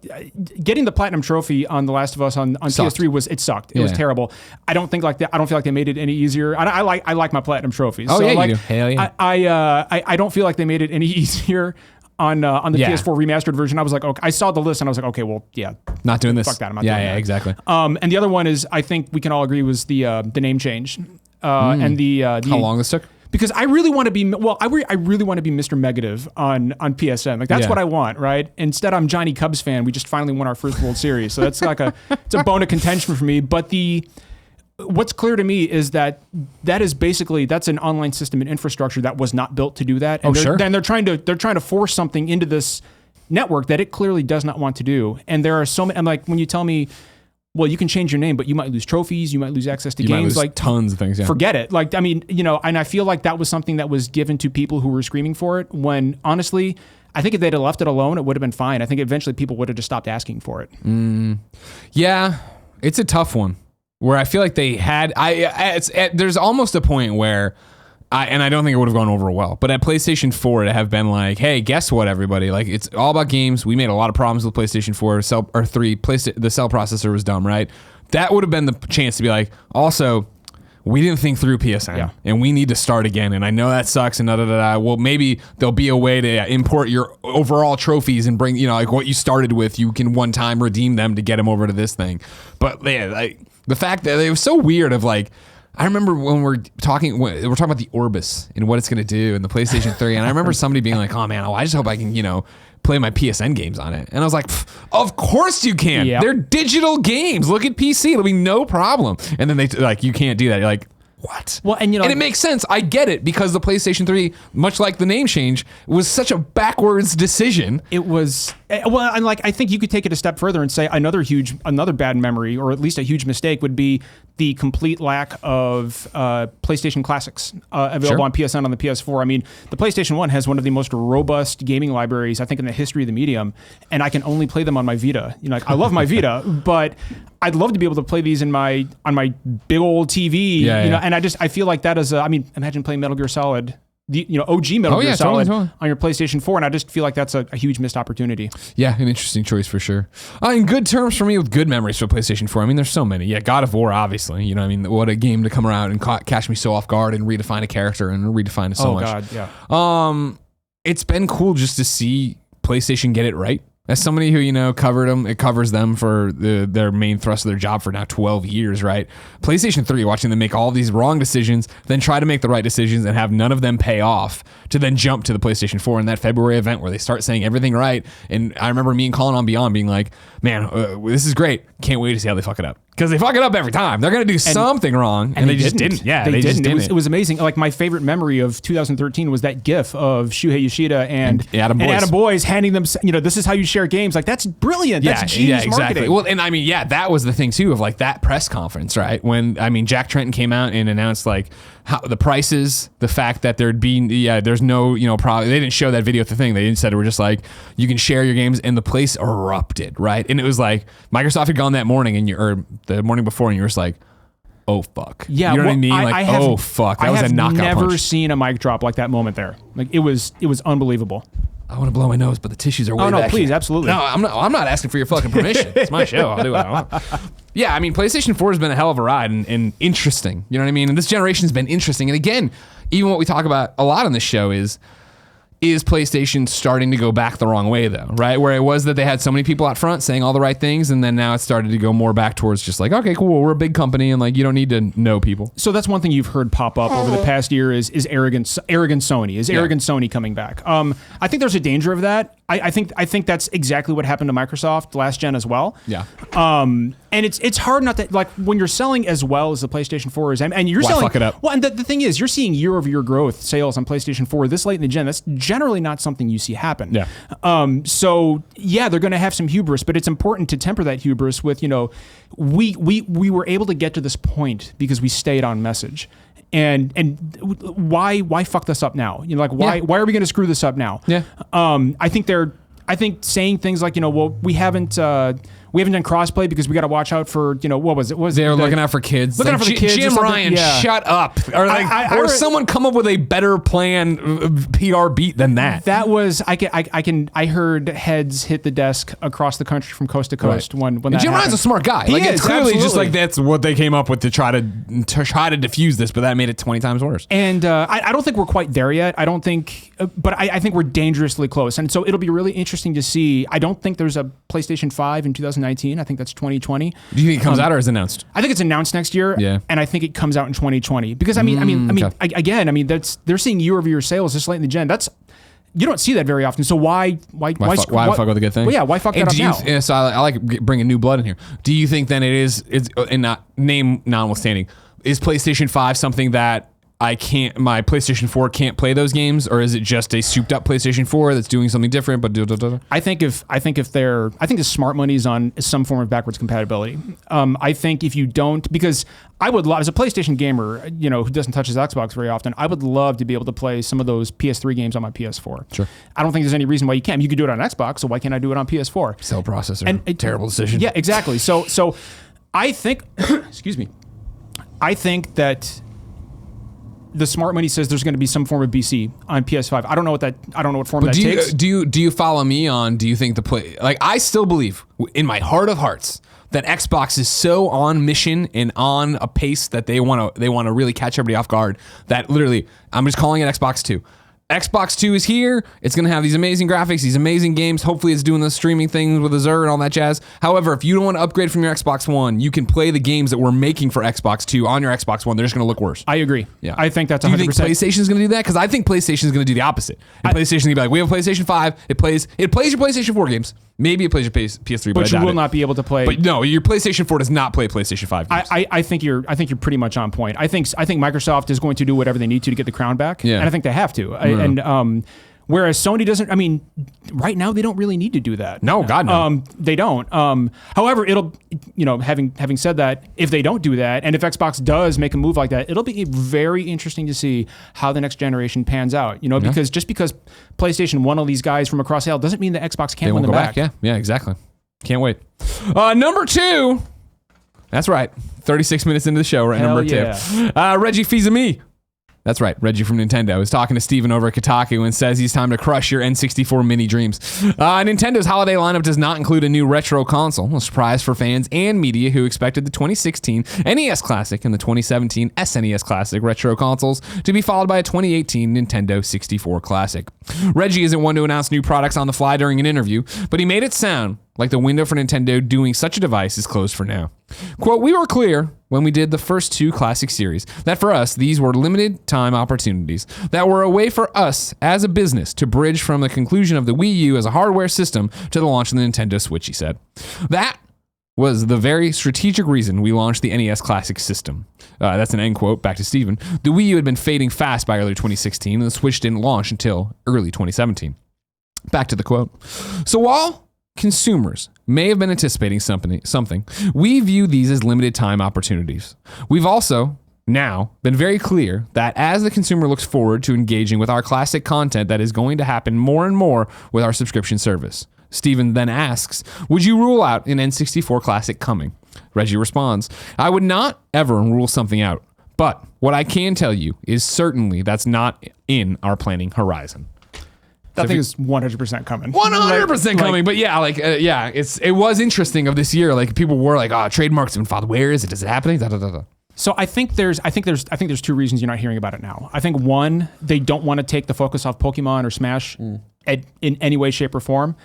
getting the platinum trophy on The Last of Us on PS3 it sucked. It was terrible. I don't feel like they made it any easier. I like my platinum trophies. Oh, so yeah, you do. Hell yeah. I don't feel like they made it any easier on the PS4 remastered version. I was like, okay, I saw the list and I was like, okay, well, yeah, not doing this. Fuck that. I'm not doing that. Yeah, exactly. And the other one is, I think we can all agree, was the name change. And the how long this took? Because I really want to be, I really want to be Mr. Megative on PSN. Like, that's what I want, right? Instead, I'm Johnny Cubs fan. We just finally won our first World Series. So that's like it's a bone of contention for me. But what's clear to me is that is basically, that's an online system and infrastructure that was not built to do that. And then they're trying to force something into this network that it clearly does not want to do. And there are so many, I'm like, when you tell me, well, you can change your name, but you might lose trophies, you might lose access to games, like tons of things. Yeah. Forget it. Like, I mean, and I feel like that was something that was given to people who were screaming for it, when honestly, I think if they'd have left it alone, it would have been fine. I think eventually people would have just stopped asking for it. Yeah, it's a tough one where I feel like they had, there's almost a point where, and I don't think it would have gone over well, but at PlayStation 4 to have been like, hey, guess what, everybody? Like, it's all about games. We made a lot of problems with PlayStation 4 or 3. The cell processor was dumb, right? That would have been the chance to be like, also, we didn't think through PSN, and we need to start again. And I know that sucks, and da-da-da-da. Well, maybe there'll be a way to import your overall trophies and bring, like what you started with, you can one time redeem them to get them over to this thing. But yeah, like, the fact that it was so weird of like, I remember when we're talking about the Orbis and what it's going to do in the PlayStation 3. And I remember somebody being like, oh man, I just hope I can, play my PSN games on it. And I was like, of course you can. Yep. They're digital games. Look at PC. It'll be no problem. And then they like, you can't do that. You're like, what? Well, and it makes sense. I get it, because the PlayStation 3, much like the name change, was such a backwards decision. It was, well, and like, I think you could take it a step further and say another bad memory, or at least a huge mistake, would be the complete lack of PlayStation Classics available on PSN on the PS4. I mean, the PlayStation 1 has one of the most robust gaming libraries, I think, in the history of the medium, and I can only play them on my Vita. Like, I love my Vita, but I'd love to be able to play these on my big old TV. And I feel like that is imagine playing Metal Gear Solid, OG Metal Gear Solid totally. On your PlayStation 4, and I just feel like that's a huge missed opportunity. Yeah, an interesting choice for sure. In good terms for me, with good memories for PlayStation 4. I mean, there's so many. Yeah, God of War, obviously. What a game to come around and catch me so off guard and redefine a character and redefine it so much. Oh God, yeah. It's been cool just to see PlayStation get it right. As somebody who, covers them for their main thrust of their job for now 12 years, right? PlayStation 3, watching them make all these wrong decisions, then try to make the right decisions and have none of them pay off, to then jump to the PlayStation 4 in that February event where they start saying everything right. And I remember me and Colin on Beyond being like, man, this is great. Can't wait to see how they fuck it up. Because they fuck it up every time. They're going to do something wrong, and they just didn't. Yeah, they just didn't. It was amazing. Like, my favorite memory of 2013 was that GIF of Shuhei Yoshida and Adam Boyes handing them, this is how you share games. Like, that's brilliant. That's genius marketing. Well, and that was the thing too of like that press conference, right? When Jack Tretton came out and announced like how the prices, the fact that there'd be there's no problem. They didn't show that video at the thing. They said it were just like, you can share your games, and the place erupted, right? And it was like Microsoft had gone that morning or the morning before, and you were just like, oh fuck. Yeah, you know what I mean? Like, oh fuck. That was a knockout punch. I have never seen a mic drop like that moment there. Like, it was unbelievable. I want to blow my nose, but the tissues are way back. Oh no, please, absolutely. No, I'm not asking for your fucking permission. It's my show. I'll do what I want. Yeah, PlayStation 4 has been a hell of a ride and interesting. You know what I mean? And this generation's been interesting. And again, even what we talk about a lot on this show is PlayStation starting to go back the wrong way, though, right? Where it was that they had so many people out front saying all the right things, and then now it's started to go more back towards just like, okay, cool, we're a big company, and like, you don't need to know people. So that's one thing you've heard pop up over the past year is arrogant Sony. Is arrogant Sony coming back? I think there's a danger of that. I think that's exactly what happened to Microsoft last gen as well. Yeah. And it's hard not to, like, when you're selling as well as the PlayStation 4 is, and you're selling, fuck it up? Well, and the thing is, you're seeing year-over-year growth sales on PlayStation 4 this late in the gen. That's generally not something you see happen. Yeah. So yeah, they're going to have some hubris, but it's important to temper that hubris with, we were able to get to this point because we stayed on message. And why fuck this up now? Why are we going to screw this up now? Yeah. I think saying things like, well, we haven't done crossplay because we got to watch out for, what was it? They're looking out for kids. Looking out for the kids. Jim Ryan, shut up. Or someone come up with a better plan, PR beat than that. That was, I heard heads hit the desk across the country from coast to coast when that happened. Jim Ryan's a smart guy. He is, it's clearly absolutely. Just like that's what they came up with to try to diffuse this, but that made it 20 times worse. And I don't think we're quite there yet. I don't think, but I think we're dangerously close. And so it'll be really interesting to see. I don't think there's a PlayStation 5 in 2019. 2019. I think that's 2020. Do you think it comes out or is announced? I think it's announced next year. Yeah. And I think it comes out in 2020 because they're seeing year-over-year sales this late in the gen. You don't see that very often. So why fuck with a good thing? Well, yeah, why fuck that up now? Yeah, so I like bringing new blood in here. Do you think then it's and not name notwithstanding, is PlayStation 5 something that my PlayStation 4 can't play those games, or is it just a souped up PlayStation 4 that's doing something different? But I think the smart money is on some form of backwards compatibility. I think if you don't, because I would love, as a PlayStation gamer, who doesn't touch his Xbox very often, I would love to be able to play some of those PS3 games on my PS4. Sure. I don't think there's any reason why you can't. You could do it on Xbox, so why can't I do it on PS4? Cell processor. Terrible decision. Yeah, exactly. So I think, excuse me, I think that the smart money says there's going to be some form of BC on PS5. I don't know what form that takes. Do you follow me on? Do you think I still believe in my heart of hearts that Xbox is so on mission and on a pace that they want to really catch everybody off guard that literally I'm just calling it Xbox 2. Xbox 2 is here. It's going to have these amazing graphics, these amazing games. Hopefully it's doing the streaming things with Azure and all that jazz. However, if you don't want to upgrade from your Xbox One, you can play the games that we're making for Xbox 2 on your Xbox One. They're just going to look worse. I agree. Yeah. I think that's 100%. Do you think PlayStation is going to do that? Because I think PlayStation is going to do the opposite. And PlayStation is going to be like, we have a PlayStation 5. It plays your PlayStation 4 games. Maybe it plays your PS3, but you will not be able to play. But no, your PlayStation 4 does not play PlayStation 5 games. I think you're pretty much on point. I think Microsoft is going to do whatever they need to get the crown back. Yeah. And I think they have to. Whereas Sony doesn't. I mean, right now they don't really need to do that. No, God no. They don't. However, it'll. Having said that, if they don't do that, and if Xbox does make a move like that, it'll be very interesting to see how the next generation pans out. Because just because PlayStation won all these guys from across the aisle doesn't mean that Xbox can't win them back. Yeah, exactly. Can't wait. Number 2. That's right. 36 minutes into the show, right? Hell Number 2. Yeah. Reggie Fils-Aimé. That's right, Reggie from Nintendo is talking to Steven over at Kotaku and says he's time to crush your N64 mini dreams. Nintendo's holiday lineup does not include a new retro console, a surprise for fans and media who expected the 2016 NES Classic and the 2017 SNES Classic retro consoles to be followed by a 2018 Nintendo 64 Classic. Reggie isn't one to announce new products on the fly during an interview, but he made it sound like the window for Nintendo doing such a device is closed for now. Quote, we were clear when we did the first 2 classic series that for us, these were limited time opportunities that were a way for us as a business to bridge from the conclusion of the Wii U as a hardware system to the launch of the Nintendo Switch, he said. That was the very strategic reason we launched the NES Classic system. That's an end quote, back to Steven. The Wii U had been fading fast by early 2016 and the Switch didn't launch until early 2017. Back to the quote. So while consumers may have been anticipating something, we view these as limited time opportunities. We've also now been very clear that as the consumer looks forward to engaging with our classic content, that is going to happen more and more with our subscription service. Steven then asks, would you rule out an N64 Classic coming? Reggie responds, I would not ever rule something out, but what I can tell you is certainly that's not in our planning horizon. That thing is 100% coming. 100% coming. But yeah, it was interesting of this year. Like people were like, trademarks have been filed. Where is it? Is it happening? Da, da, da, da. So I think there's 2 reasons you're not hearing about it now. I think one, they don't want to take the focus off Pokemon or Smash in any way, shape, or form.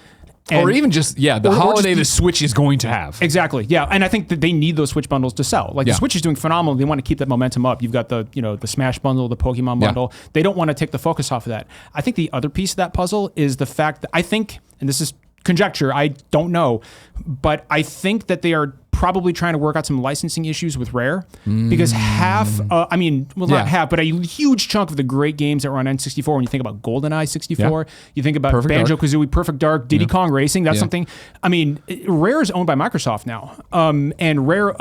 Or even just, the holiday the Switch is going to have. Exactly, yeah. And I think that they need those Switch bundles to sell. Like the Switch is doing phenomenal. They want to keep that momentum up. You've got the Smash bundle, the Pokemon bundle. They don't want to take the focus off of that. I think the other piece of that puzzle is the fact that I think, and this is conjecture, I don't know, but I think that they are probably trying to work out some licensing issues with Rare because not half, but a huge chunk of the great games that were on N64, when you think about GoldenEye 64, you think about Banjo-Kazooie, Perfect Dark, Diddy Kong Racing, that's something, Rare is owned by Microsoft now. And Rare,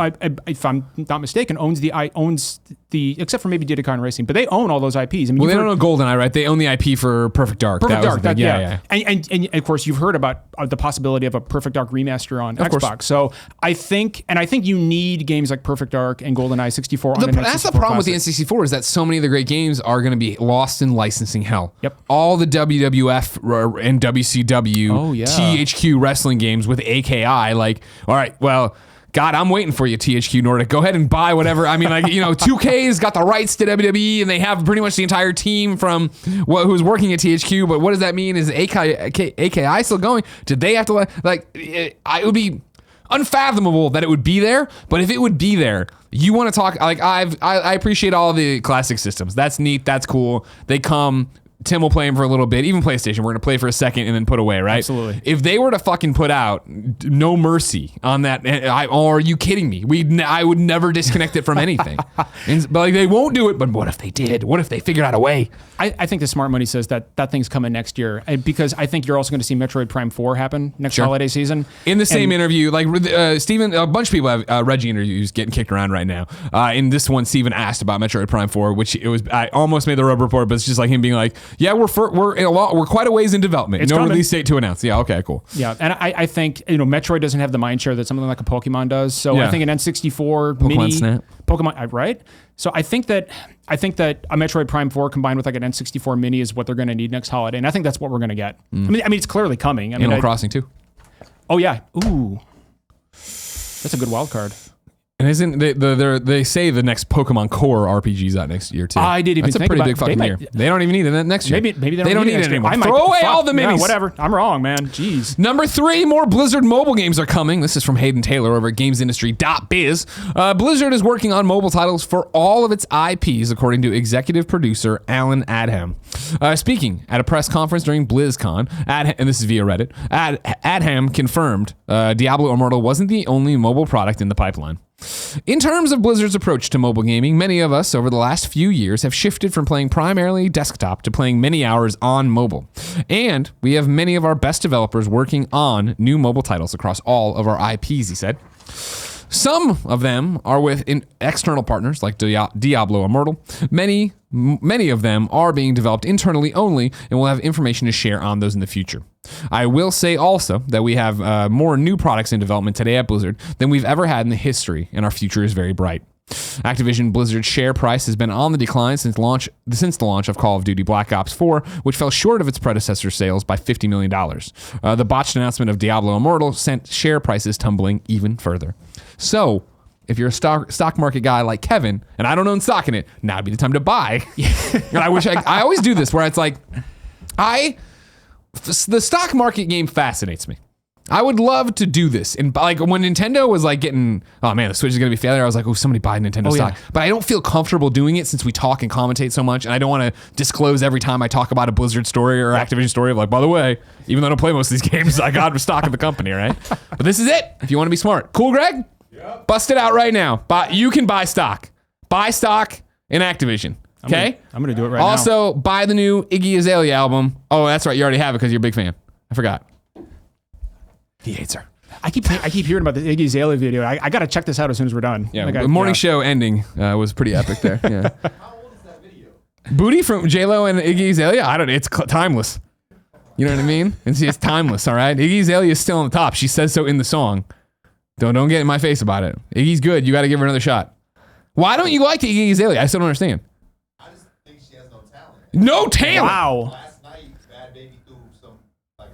if I'm not mistaken, owns the, except for maybe Diddy Kong Racing, but they own all those IPs. They don't own GoldenEye, right? They own the IP for Perfect Dark. And of course, you've heard about the possibility of a Perfect Dark remaster on Xbox. So I think you need games like Perfect Dark and GoldenEye 64 on the N64 That's the problem with the N64 is that so many of the great games are going to be lost in licensing hell. Yep. All the WWF and WCW, THQ wrestling games with AKI, like, all right, well, God, I'm waiting for you, THQ Nordic. Go ahead and buy whatever. 2K's got the rights to WWE, and they have pretty much the entire team from who's working at THQ. But what does that mean? Is AKI still going? Did they have to it would be unfathomable that it would be there. But if it would be there, you want to talk like I appreciate all the classic systems. That's neat. That's cool. They come. Tim will play them for a little bit. Even PlayStation, we're going to play for a second and then put away, right? Absolutely. If they were to fucking put out No Mercy on that, are you kidding me? I would never disconnect it from anything. But like, they won't do it. But what if they did? What if they figured out a way? I think the smart money says that thing's coming next year, because I think you're also going to see Metroid Prime 4 happen next holiday season. In the same interview, like Steven, a bunch of people have Reggie interviews getting kicked around right now. In this one, Steven asked about Metroid Prime 4, which I almost made the rub report, but it's just like him being like, yeah, we're quite a ways in development. No release date to announce. Yeah, okay, cool. Yeah, and I think Metroid doesn't have the mind share that something like a Pokemon does. So I think an N64 mini Snap. Pokemon, right? So I think that a Metroid Prime 4 combined with like an N64 mini is what they're going to need next holiday, and I think that's what we're going to get. I mean, it's clearly coming. Animal Crossing too. Oh yeah, ooh, that's a good wild card. And isn't they say the next Pokemon Core RPG's out next year too? I didn't even think about it. That's a pretty big fucking year. They don't even need it next year. Maybe they don't need it anymore. Throw away all the minis. Yeah, whatever. I'm wrong, man. Jeez. Number 3, more Blizzard mobile games are coming. This is from Haydn Taylor over at GamesIndustry.biz. Blizzard is working on mobile titles for all of its IPs, according to executive producer Alan Adham. Speaking at a press conference during BlizzCon, and this is via Reddit, Adham confirmed Diablo Immortal wasn't the only mobile product in the pipeline. In terms of Blizzard's approach to mobile gaming, many of us over the last few years have shifted from playing primarily desktop to playing many hours on mobile. And we have many of our best developers working on new mobile titles across all of our IPs, he said. Some of them are with external partners like Diablo Immortal. Many of them are being developed internally only, and we'll have information to share on those in the future. I will say also that we have more new products in development today at Blizzard than we've ever had in the history, and our future is very bright. Activision Blizzard's share price has been on the decline since the launch of Call of Duty Black Ops 4, which fell short of its predecessor sales by $50 million. The botched announcement of Diablo Immortal sent share prices tumbling even further. So, if you're a stock market guy like Kevin, and I don't own stock in it, now would be the time to buy. And I always do this where it's like, the stock market game fascinates me. I would love to do this. And like when Nintendo was like getting, oh man, the Switch is going to be a failure, I was like, oh, somebody buy Nintendo stock. Yeah. But I don't feel comfortable doing it since we talk and commentate so much. And I don't want to disclose every time I talk about a Blizzard story or Activision story of like, by the way, even though I don't play most of these games, I got stock of the company, right? But this is it. If you want to be smart. Cool, Greg? Yep. Bust it out right now. You can buy stock. Buy stock in Activision. Okay? I'm going to do it right now. Also, buy the new Iggy Azalea album. Oh, that's right. You already have it because you're a big fan. I forgot. He hates her. I keep hearing about the Iggy Azalea video. I got to check this out as soon as we're done. Yeah, the morning show ending was pretty epic there. Yeah. How old is that video? Booty from J-Lo and Iggy Azalea? I don't know. It's timeless. You know what I mean? It's timeless, all right? Iggy Azalea is still on the top. She says so in the song. Don't get in my face about it. Iggy's good. You got to give her another shot. Why don't you like Iggy Azalea? I still don't understand. I just think she has no talent. No talent? Wow. Last night, Bad Baby threw some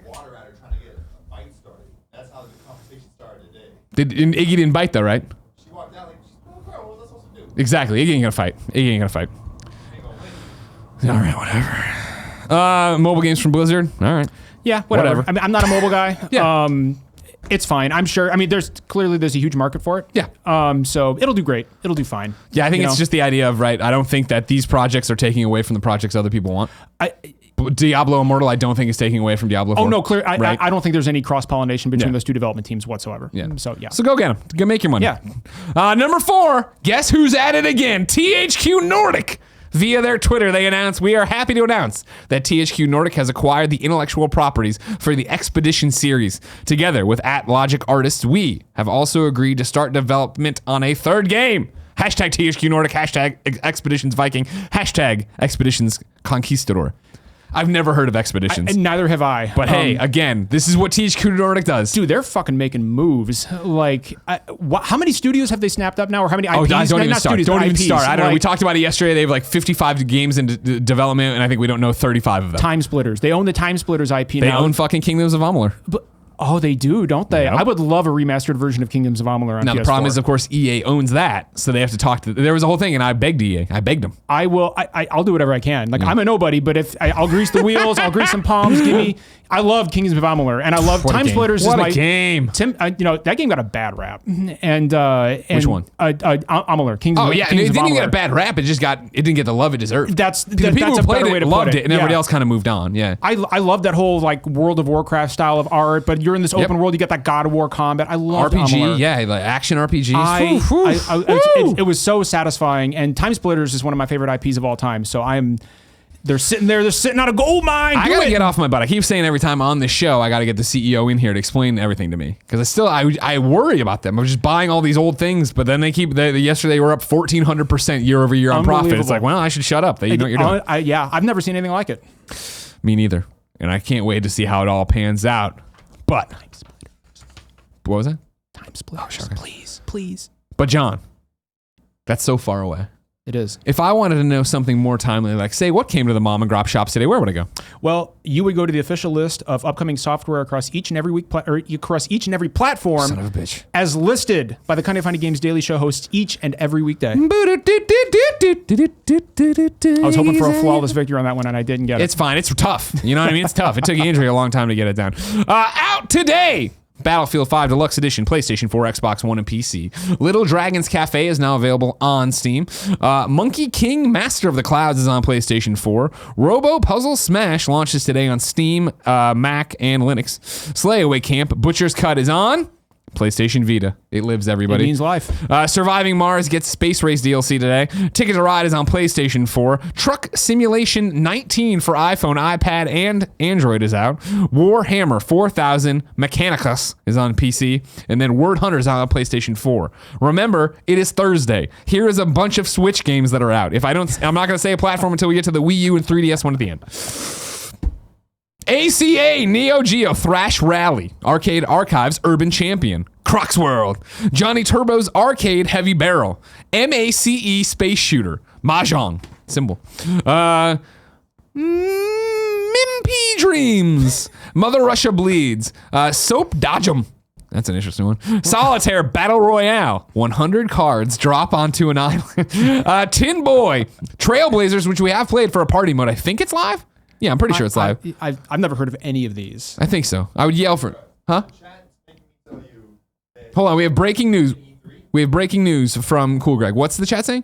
water at her trying to get a fight started. That's how the conversation started today. Iggy didn't bite though, right? She walked out like, she's a little girl. What was I supposed to do? Exactly. Iggy ain't gonna fight. Iggy ain't gonna fight. Ain't gonna win. All right, whatever. Mobile games from Blizzard. All right. Yeah, whatever. I mean, I'm not a mobile guy. Yeah. It's fine. I'm sure. I mean, there's a huge market for it. Yeah. So it'll do great. It'll do fine. Yeah, I think it's just the idea of, right, I don't think that these projects are taking away from the projects other people want. Diablo Immortal, I don't think is taking away from Diablo 4. Oh, no, clear. Right? I don't think there's any cross-pollination between those two development teams whatsoever. Yeah. So, yeah. So go get them. Go make your money. Yeah. Number 4, guess who's at it again? THQ Nordic. Via their Twitter, we are happy to announce that THQ Nordic has acquired the intellectual properties for the Expedition series. Together with @Logic Artists, we have also agreed to start development on a third game. Hashtag THQ Nordic, hashtag Expeditions Viking, hashtag Expeditions Conquistador. I've never heard of Expeditions. And neither have I. But hey, again, this is what THQ Nordic does. Dude, they're fucking making moves. Like, how many studios have they snapped up now? Or how many IPs? Oh, don't even start. Don't even start. I don't know. We talked about it yesterday. They have like 55 games in development, and I think we don't know 35 of them. Time Splitters. They own the Time Splitters IP now. They own fucking Kingdoms of Amalur. But Oh, they do, don't they? Yep. I would love a remastered version of Kingdoms of Amalur on Now, PS4. the problem is, of course, EA owns that, so they have to talk to... There was a whole thing, and I begged EA. I begged them. I'll do whatever I can. Like, I'm a nobody, but if I'll grease the wheels, I'll grease some palms. I love Kingdoms of Amalur, and I love What a Time game. Splitters. What is a my game. that game got a bad rap. And Which one? Amalur. Kingdoms Oh, of, yeah, and Kingdoms it of didn't get a Better bad rap. It didn't get the love it deserved. That's the people that's who a played better way it to loved put it, and everybody Yeah. else kind of moved on. Yeah. I love that whole like World of Warcraft style of art, but you're in this open world. You get that God of War combat. I love RPG, Amalur. yeah, like action RPGs. It was so satisfying, and Time Splitters is one of my favorite IPs of all time. So they're sitting on a gold mine. I gotta get off my butt. I keep saying every time on this show, I gotta get the CEO in here to explain everything to me because I worry about them. I'm just buying all these old things, but then yesterday they were up 1,400% year over year on profit. It's like, well, I should shut up. You know what you're doing. Yeah, I've never seen anything like it. Me neither, and I can't wait to see how it all pans out. But what was that? Time Splitters, please. But John, that's so far away. It is. If I wanted to know something more timely, like say what came to the mom and grop shops today, where would I go? Well, you would go to the official list of upcoming software across each and every platform. Son of a bitch. As listed by the Kind of Funny Games Daily Show hosts each and every weekday. I was hoping for a flawless victory on that one, and I didn't get it. It's fine. It's tough. You know what I mean? It's tough. It took Andrea a long time to get it down. Out today. Battlefield 5 Deluxe Edition, PlayStation 4, Xbox One, and PC. Little Dragon's Cafe is now available on Steam. Monkey King Master of the Clouds is on PlayStation 4. Robo Puzzle Smash launches today on Steam, Mac, and Linux. Slayaway Camp Butcher's Cut is on PlayStation Vita. It lives, everybody. It means life. Surviving Mars gets Space Race DLC today. Ticket to Ride is on PlayStation 4. Truck Simulation 19 for iPhone, iPad, and Android is out. Warhammer 4000 Mechanicus is on PC. And then Word Hunter is out on PlayStation 4. Remember, it is Thursday. Here is a bunch of Switch games that are out. I'm not going to say a platform until we get to the Wii U and 3DS one at the end. ACA Neo Geo Thrash Rally, Arcade Archives Urban Champion, Crux World, Johnny Turbo's Arcade Heavy Barrel, MACE Space Shooter, Mahjong, symbol, Mimpy Dreams, Mother Russia Bleeds, Soap Dodgem. That's an interesting one. Solitaire Battle Royale. 100 cards drop onto an island. Tin Boy. Trailblazers, which we have played for a party mode. I think it's live. Yeah, I'm pretty sure it's live. I've never heard of any of these. I think so. I would yell for... Huh? Hold on. We have breaking news. We have breaking news from Cool Greg. What's the chat saying?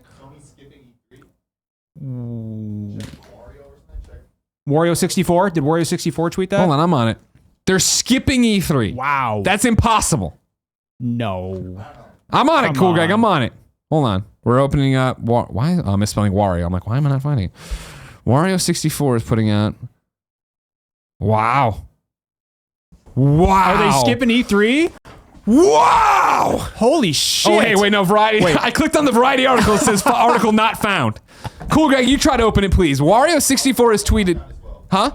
Wario64? Did Wario64 tweet that? Hold on. I'm on it. They're skipping E3. Wow. That's impossible. No. I'm on it, Come Cool Greg. on. I'm on it. Hold on. We're opening up... Why? Oh, I'm misspelling Wario. I'm like, why am I not finding it? Wario 64 is putting out... Wow. Wow. Are they skipping E3? Wow. Holy shit. Oh, hey, wait, no, Variety. Wait. I clicked on the Variety article. It says article not found. Cool, Greg, you try to open it, please. Wario 64 has tweeted... Huh?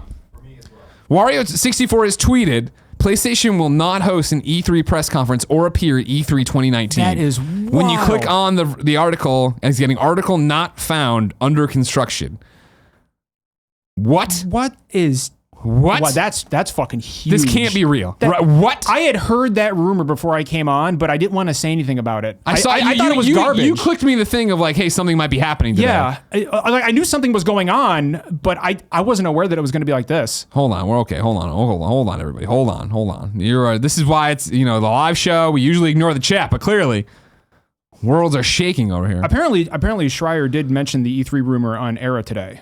Wario 64 has tweeted... PlayStation will not host an E3 press conference or appear at E3 2019. That is wild. When you click on the article, it's getting article not found under construction. What? What is... What? Wow, that's fucking huge. This can't be real. That- What? I had heard that rumor before I came on, but I didn't want to say anything about it. I thought it was garbage. You clicked me the thing of like, hey, something might be happening today. Yeah, I knew something was going on, but I wasn't aware that it was going to be like this. Hold on, we're okay. Hold on, everybody. Hold on. This is why it's the live show. We usually ignore the chat, but clearly, worlds are shaking over here. Apparently, Schreier did mention the E3 rumor on Era today.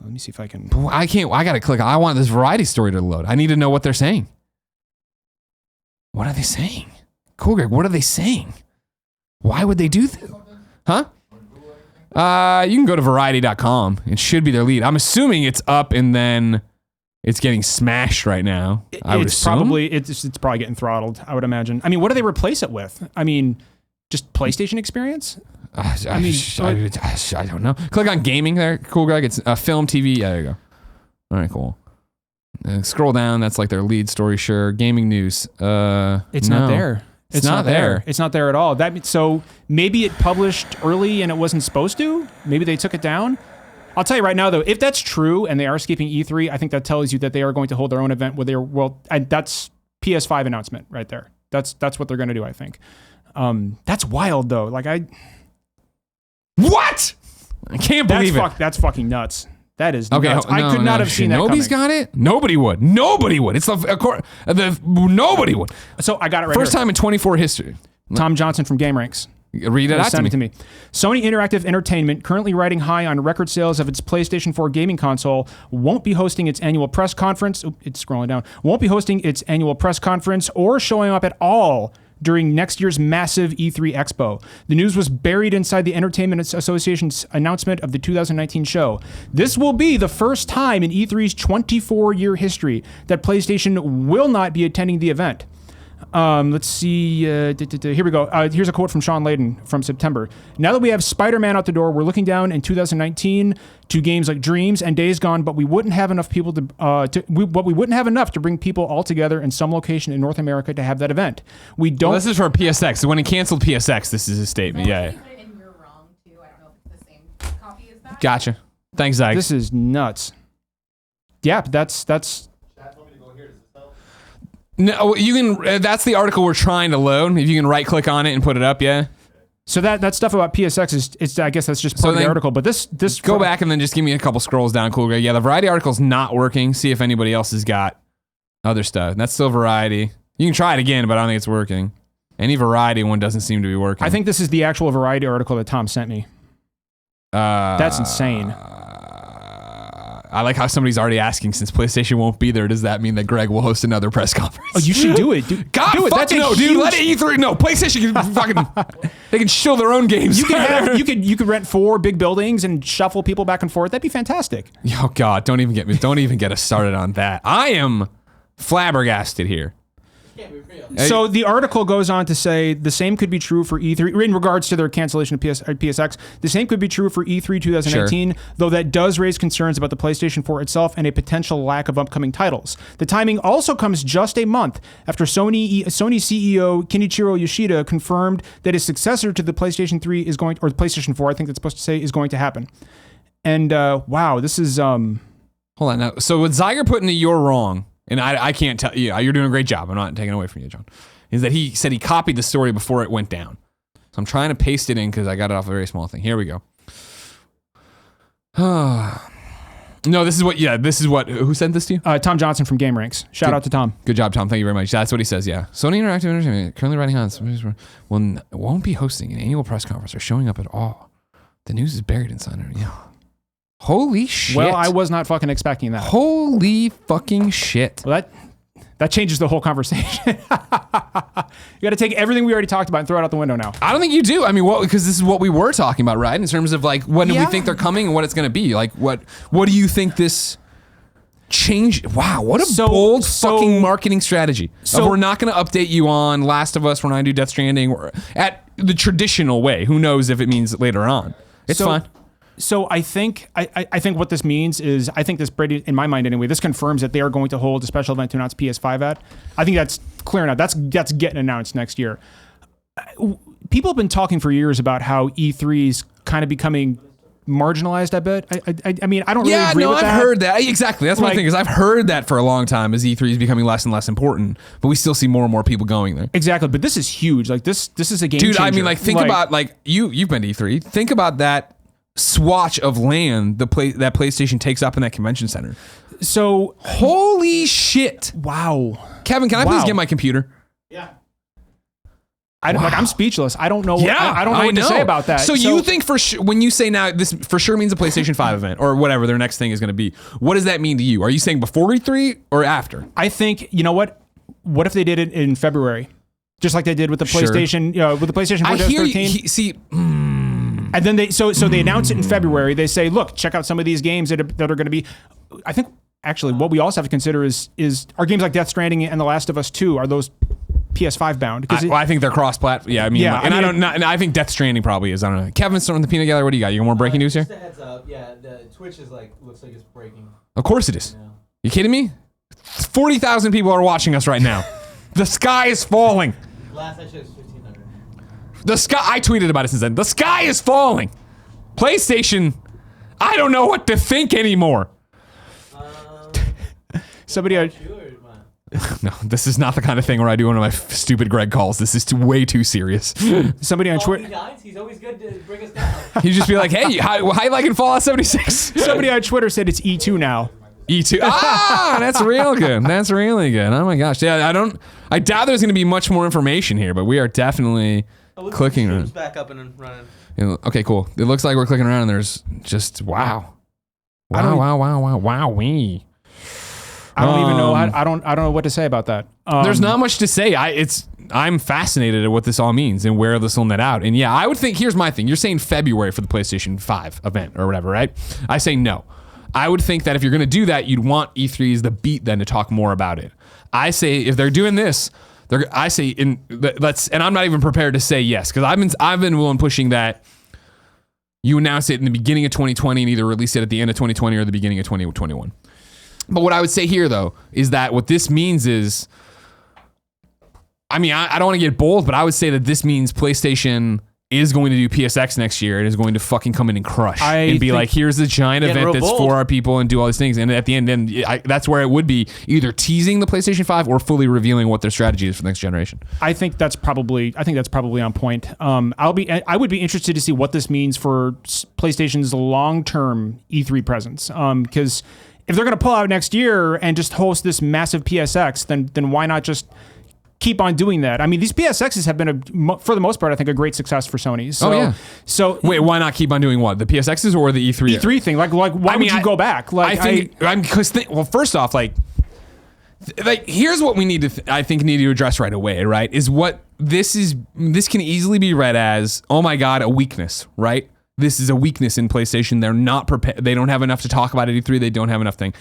Let me see if I can. I can't. I gotta click. I want this Variety story to load. I need to know what they're saying. What are they saying? Cool, Greg. What are they saying? Why would they do that? Huh? You can go to Variety.com. It should be their lead. I'm assuming it's up and then it's getting smashed right now. It's probably getting throttled. I would imagine. I mean, what do they replace it with? I mean, just PlayStation experience. I don't know. Click on gaming there, Cool Greg. It's film, TV. Yeah, there you go. All right, cool. Scroll down. That's like their lead story. Sure. Gaming news. It's not there. It's not there. It's not there at all. So maybe it published early and it wasn't supposed to. Maybe they took it down. I'll tell you right now, though, if that's true and they are skipping E3, I think that tells you that they are going to hold their own event where they're, that's PS5 announcement right there. That's what they're going to do, I think. That's wild, though. Like, What? I can't believe it. That's fucking nuts. That is Okay, nuts. I could not have seen that Nobody's coming. got it? Nobody would. Nobody would. It's nobody would. So I got it right First here. time in 24 history. Tom Johnson from GameRanks. Read it out Send to it me. to me. Sony Interactive Entertainment, currently riding high on record sales of its PlayStation 4 gaming console, won't be hosting its annual press conference. It's scrolling down. Won't be hosting its annual press conference or showing up at all during next year's massive E3 Expo. The news was buried inside the Entertainment Association's announcement of the 2019 show. This will be the first time in E3's 24-year history that PlayStation will not be attending the event. Let's see. Here we go. Here's a quote from Sean Layden from September. Now that we have Spider-Man out the door, we're looking down in 2019 to games like Dreams and Days Gone, but we wouldn't have enough people we wouldn't have enough to bring people all together in some location in North America to have that event. We don't. Well, this is for PSX. So when he canceled PSX, this is his statement. Yeah. Put it in You're Wrong too. I don't know if it's the same copy as that. Gotcha. Thanks, Zach. This is nuts. Yeah, but that's. Chat told me to go here. Does this help? No, you can. That's the article we're trying to load. If you can right click on it and put it up, yeah. So that stuff about PSX is I guess that's just part of the article. But this go back and then just give me a couple scrolls down. Cool, Greg. Yeah, the Variety article's not working. See if anybody else has got other stuff. That's still Variety. You can try it again, but I don't think it's working. Any Variety one doesn't seem to be working. I think this is the actual Variety article that Tom sent me. That's insane. I like how somebody's already asking, since PlayStation won't be there, does that mean that Greg will host another press conference? Oh, you should do it, dude. God, do it. Fuck no, dude. Let it E3. No, PlayStation can fucking. They can shill their own games. You could rent 4 big buildings and shuffle people back and forth. That'd be fantastic. Oh God, don't even get us started on that. I am flabbergasted here. So the article goes on to say the same could be true for E3 in regards to their cancellation of PSX. The same could be true for E3 2019, though that does raise concerns about the PlayStation 4 itself and a potential lack of upcoming titles. The timing also comes just a month after Sony CEO Kenichiro Yoshida confirmed that his successor to the PlayStation 3 is going, or the PlayStation 4, I think that's supposed to say, is going to happen. And wow, this is Hold on now. So what Zyger put into You're Wrong, and I can't tell you, you're doing a great job. I'm not taking away from you, John. Is that he said he copied the story before it went down. So I'm trying to paste it in because I got it off a very small thing. Here we go. No, this is what, who sent this to you? Tom Johnson from GameRanks. Shout out to Tom. Good job, Tom. Thank you very much. That's what he says, yeah. Sony Interactive Entertainment, currently writing on, won't be hosting an annual press conference or showing up at all. The news is buried inside it. Yeah. Holy shit. Well, I was not fucking expecting that. Holy fucking shit. Well, that changes the whole conversation. You got to take everything we already talked about and throw it out the window now. I don't think you do. I mean, because this is what we were talking about, right? In terms of like when do we think they're coming and what it's going to be. Like, what do you think this change? Wow, what a bold fucking marketing strategy. So we're not going to update you on Last of Us. We're not going to do Death Stranding. We're at the traditional way. Who knows if it means later on? It's fine. So I think what this means is, I think this, in my mind anyway, this confirms that they are going to hold a special event to announce PS5 at. I think that's clear enough. That's getting announced next year. People have been talking for years about how E3 is kind of becoming marginalized a bit. I mean, I don't really agree with that. I've heard that. Exactly. That's my thing, is I've heard that for a long time as E3 is becoming less and less important, but we still see more and more people going there. Exactly. But this is huge. Like this is a game changer. Dude, I mean, like think about, like you've been to E3. Think about that swatch of land that PlayStation takes up in that convention center. So holy shit. Wow. Kevin, can I please get my computer? Yeah. I'm speechless. I don't know. I don't know what to say about that. So you think for sure, when you say now this for sure means a PlayStation 5 event or whatever their next thing is going to be, what does that mean to you? Are you saying before E3 or after? I think, you know what? What if they did it in February? Just like they did with the PlayStation, with the PlayStation 4 2013. And then they announce it in February. They say, look, check out some of these games that are going to be. I think actually what we also have to consider is are games like Death Stranding and The Last of Us 2, are those PS5 bound? I think they're cross-platform. Yeah, I mean, I think Death Stranding probably is. I don't know. Kevin's throwing the peanut gallery. What do you got? You got more breaking news here? Just a heads up. Yeah, the Twitch is looks like it's breaking. Of course it is. Yeah. You kidding me? 40,000 people are watching us right now. The sky is falling. Last I checked was 1,500. The sky. I tweeted about it since then. The sky is falling. PlayStation. I don't know what to think anymore. Somebody, No, this is not the kind of thing where I do one of my stupid Greg calls. This is way too serious. somebody on Oh, Twitter. he dies? He's always good to bring us down. He'd just be like, hey, how you liking Fallout 76? Somebody on Twitter said it's E2 now. E2. Ah, that's real good. That's really good. Oh my gosh. Yeah, I doubt there's going to be much more information here, but we are definitely clicking. Stream's back up and running. Okay, cool. It looks like we're clicking around and there's just wow. Wowee. I don't even know. I don't know what to say about that. There's not much to say. I'm fascinated at what this all means and where this will net out. And yeah, I would think, here's my thing. You're saying February for the PlayStation 5 event or whatever, right? I say no. I would think that if you're going to do that, you'd want E3 as the beat then to talk more about it. I say if they're doing this, and I'm not even prepared to say yes, because I've been willing pushing that you announce it in the beginning of 2020 and either release it at the end of 2020 or the beginning of 2021. But what I would say here, though, is that what this means is, I mean, I don't want to get bold, but I would say that this means PlayStation is going to do PSX next year and is going to fucking come in and crush and be like, here's the giant event that's for our people and do all these things. And at the end, that's where it would be either teasing the PlayStation 5 or fully revealing what their strategy is for the next generation. I think that's probably on point. I would be interested to see what this means for PlayStation's long-term E3 presence. Because if they're going to pull out next year and just host this massive PSX, then why not just keep on doing that? I mean, these PSXs have been, for the most part, I think, a great success for Sony. So wait, why not keep on doing what? The PSXs or the E3? E3 thing. Like why would you go back? Like, well, first off, like here's what we need to, I think, need to address right away, right? Is what this can easily be read as, oh my God, a weakness, right? This is a weakness in PlayStation. They're not prepared. They don't have enough to talk about at E3. They don't have enough thing.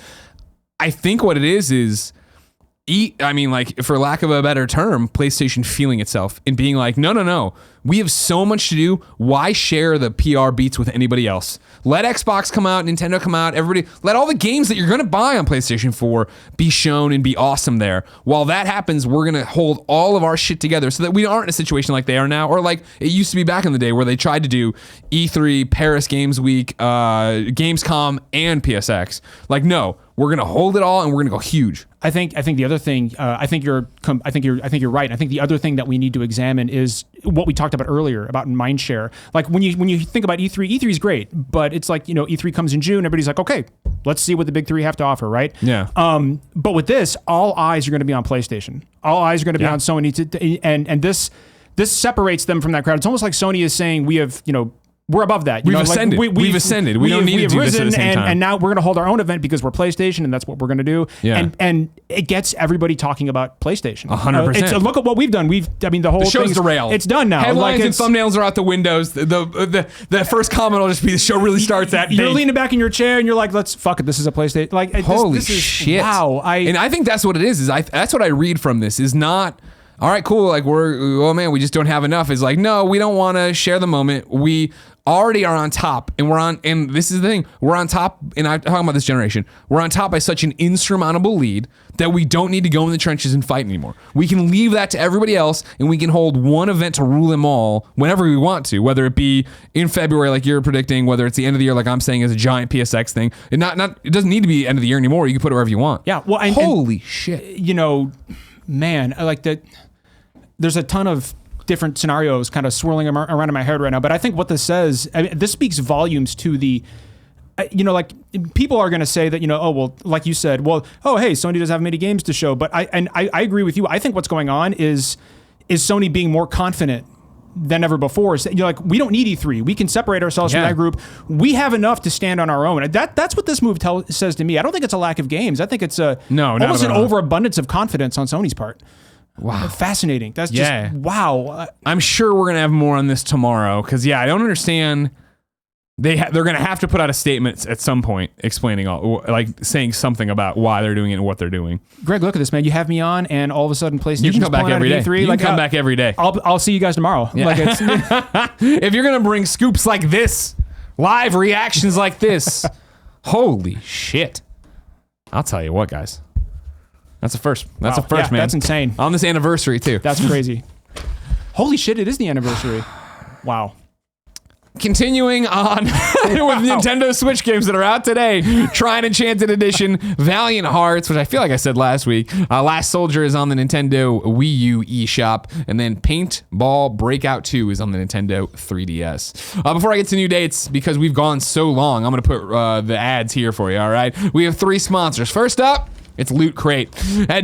I think what it is like, for lack of a better term, PlayStation feeling itself and being like, no, we have so much to do. Why share the PR beats with anybody else? Let Xbox come out, Nintendo come out, everybody, let all the games that you're going to buy on PlayStation 4 be shown and be awesome there. While that happens, we're going to hold all of our shit together so that we aren't in a situation like they are now, or like it used to be back in the day where they tried to do E3, Paris Games Week, Gamescom, and PSX. Like, no, we're going to hold it all and we're going to go huge. I think the other thing, I think you're right. I think the other thing that we need to examine is what we talked about earlier about mindshare. Like when you think about E3 is great, but it's like, E3 comes in June, everybody's like, okay, let's see what the big three have to offer, right? Yeah. But with this, all eyes are going to be on PlayStation. All eyes are going to be on Sony, and this separates them from that crowd. It's almost like Sony is saying we have, we're above that. We've ascended. We've ascended. We don't need to do this at the same time. And now we're going to hold our own event because we're PlayStation, and that's what we're going to do. Yeah. And it gets everybody talking about PlayStation. 100%. Look at what we've done. The whole show's derailed. It's done now. Headlines and thumbnails are out the windows. The first comment will just be the show really starts that day. You're leaning back in your chair and you're like, let's fuck it. This is a PlayStation. Like, holy this is, shit! Wow. And I think that's what it is. That's what I read from this. Is not. All right, cool. Like we just don't have enough. It's like, no, we don't want to share the moment. We already are on top, and this is the thing. We're on top, and I'm talking about this generation. We're on top by such an insurmountable lead that we don't need to go in the trenches and fight anymore. We can leave that to everybody else, and we can hold one event to rule them all whenever we want to, whether it be in February, like you're predicting, whether it's the end of the year, like I'm saying, as a giant PSX thing. It doesn't need to be end of the year anymore. You can put it wherever you want. Yeah. Well, holy shit. Man, I like that. There's a ton of different scenarios kind of swirling around in my head right now. But I think what this says, this speaks volumes to the, like people are going to say that, oh, well, like you said, well, oh, hey, Sony doesn't have many games to show. But I agree with you. I think what's going on is Sony being more confident than ever before. Like, we don't need E3. We can separate ourselves from that group. We have enough to stand on our own. That's what this move says to me. I don't think it's a lack of games. I think it's almost an overabundance of confidence on Sony's part. Wow. Fascinating. That's just, wow. I'm sure we're going to have more on this tomorrow because, I don't understand. They're going to have to put out a statement at some point explaining saying something about why they're doing it and what they're doing. Greg, look at this, man. You have me on, and all of a sudden PlayStation. You can come back every day. You can come back every day. I'll see you guys tomorrow. Yeah. If you're going to bring scoops like this, live reactions like this, holy shit. I'll tell you what, guys. That's a first. That's a first, man. That's insane. On this anniversary, too. That's crazy. Holy shit, it is the anniversary. Wow. Continuing on with Nintendo Switch games that are out today. Trine Enchanted Edition, Valiant Hearts, which I feel like I said last week. Last Soldier is on the Nintendo Wii U eShop. And then Paintball Breakout 2 is on the Nintendo 3DS. Before I get to new dates, because we've gone so long, I'm going to put the ads here for you, all right? We have 3 sponsors. First up, it's Loot Crate.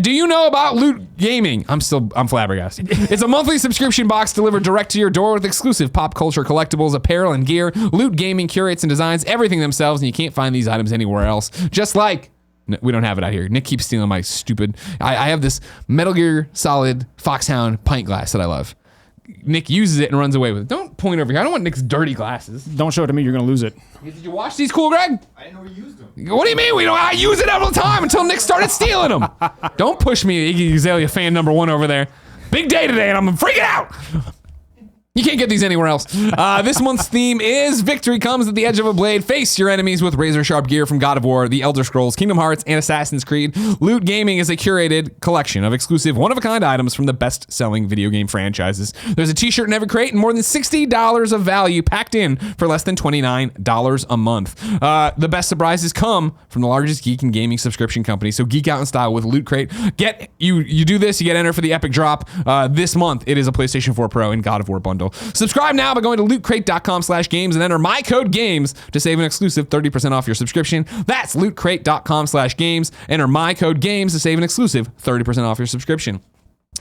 Do you know about Loot Gaming? I'm flabbergasted. It's a monthly subscription box delivered direct to your door with exclusive pop culture collectibles, apparel, and gear. Loot Gaming curates and designs everything themselves, and you can't find these items anywhere else. Just like, no, we don't have it out here. Nick keeps stealing my stupid, I have this Metal Gear Solid Foxhound pint glass that I love. Nick uses it and runs away with it. Don't point over here. I don't want Nick's dirty glasses. Don't show it to me. You're going to lose it. Did you watch these, Cool Greg? I didn't know we used them. What do you mean? I use it all the time until Nick started stealing them. Don't push me, Iggy Azalea fan number 1 over there. Big day today, and I'm freaking out. You can't get these anywhere else. This month's theme is Victory Comes at the Edge of a Blade. Face your enemies with razor-sharp gear from God of War, The Elder Scrolls, Kingdom Hearts, and Assassin's Creed. Loot Gaming is a curated collection of exclusive one-of-a-kind items from the best-selling video game franchises. There's a t-shirt in every crate and more than $60 of value packed in for less than $29 a month. The best surprises come from the largest geek and gaming subscription company, so geek out in style with Loot Crate. You do this, you get entered for the epic drop. This month, it is a PlayStation 4 Pro and God of War bundle. Subscribe now by going to lootcrate.com/games and enter my code GAMES to save an exclusive 30% off your subscription. That's lootcrate.com/games. Enter my code GAMES to save an exclusive 30% off your subscription.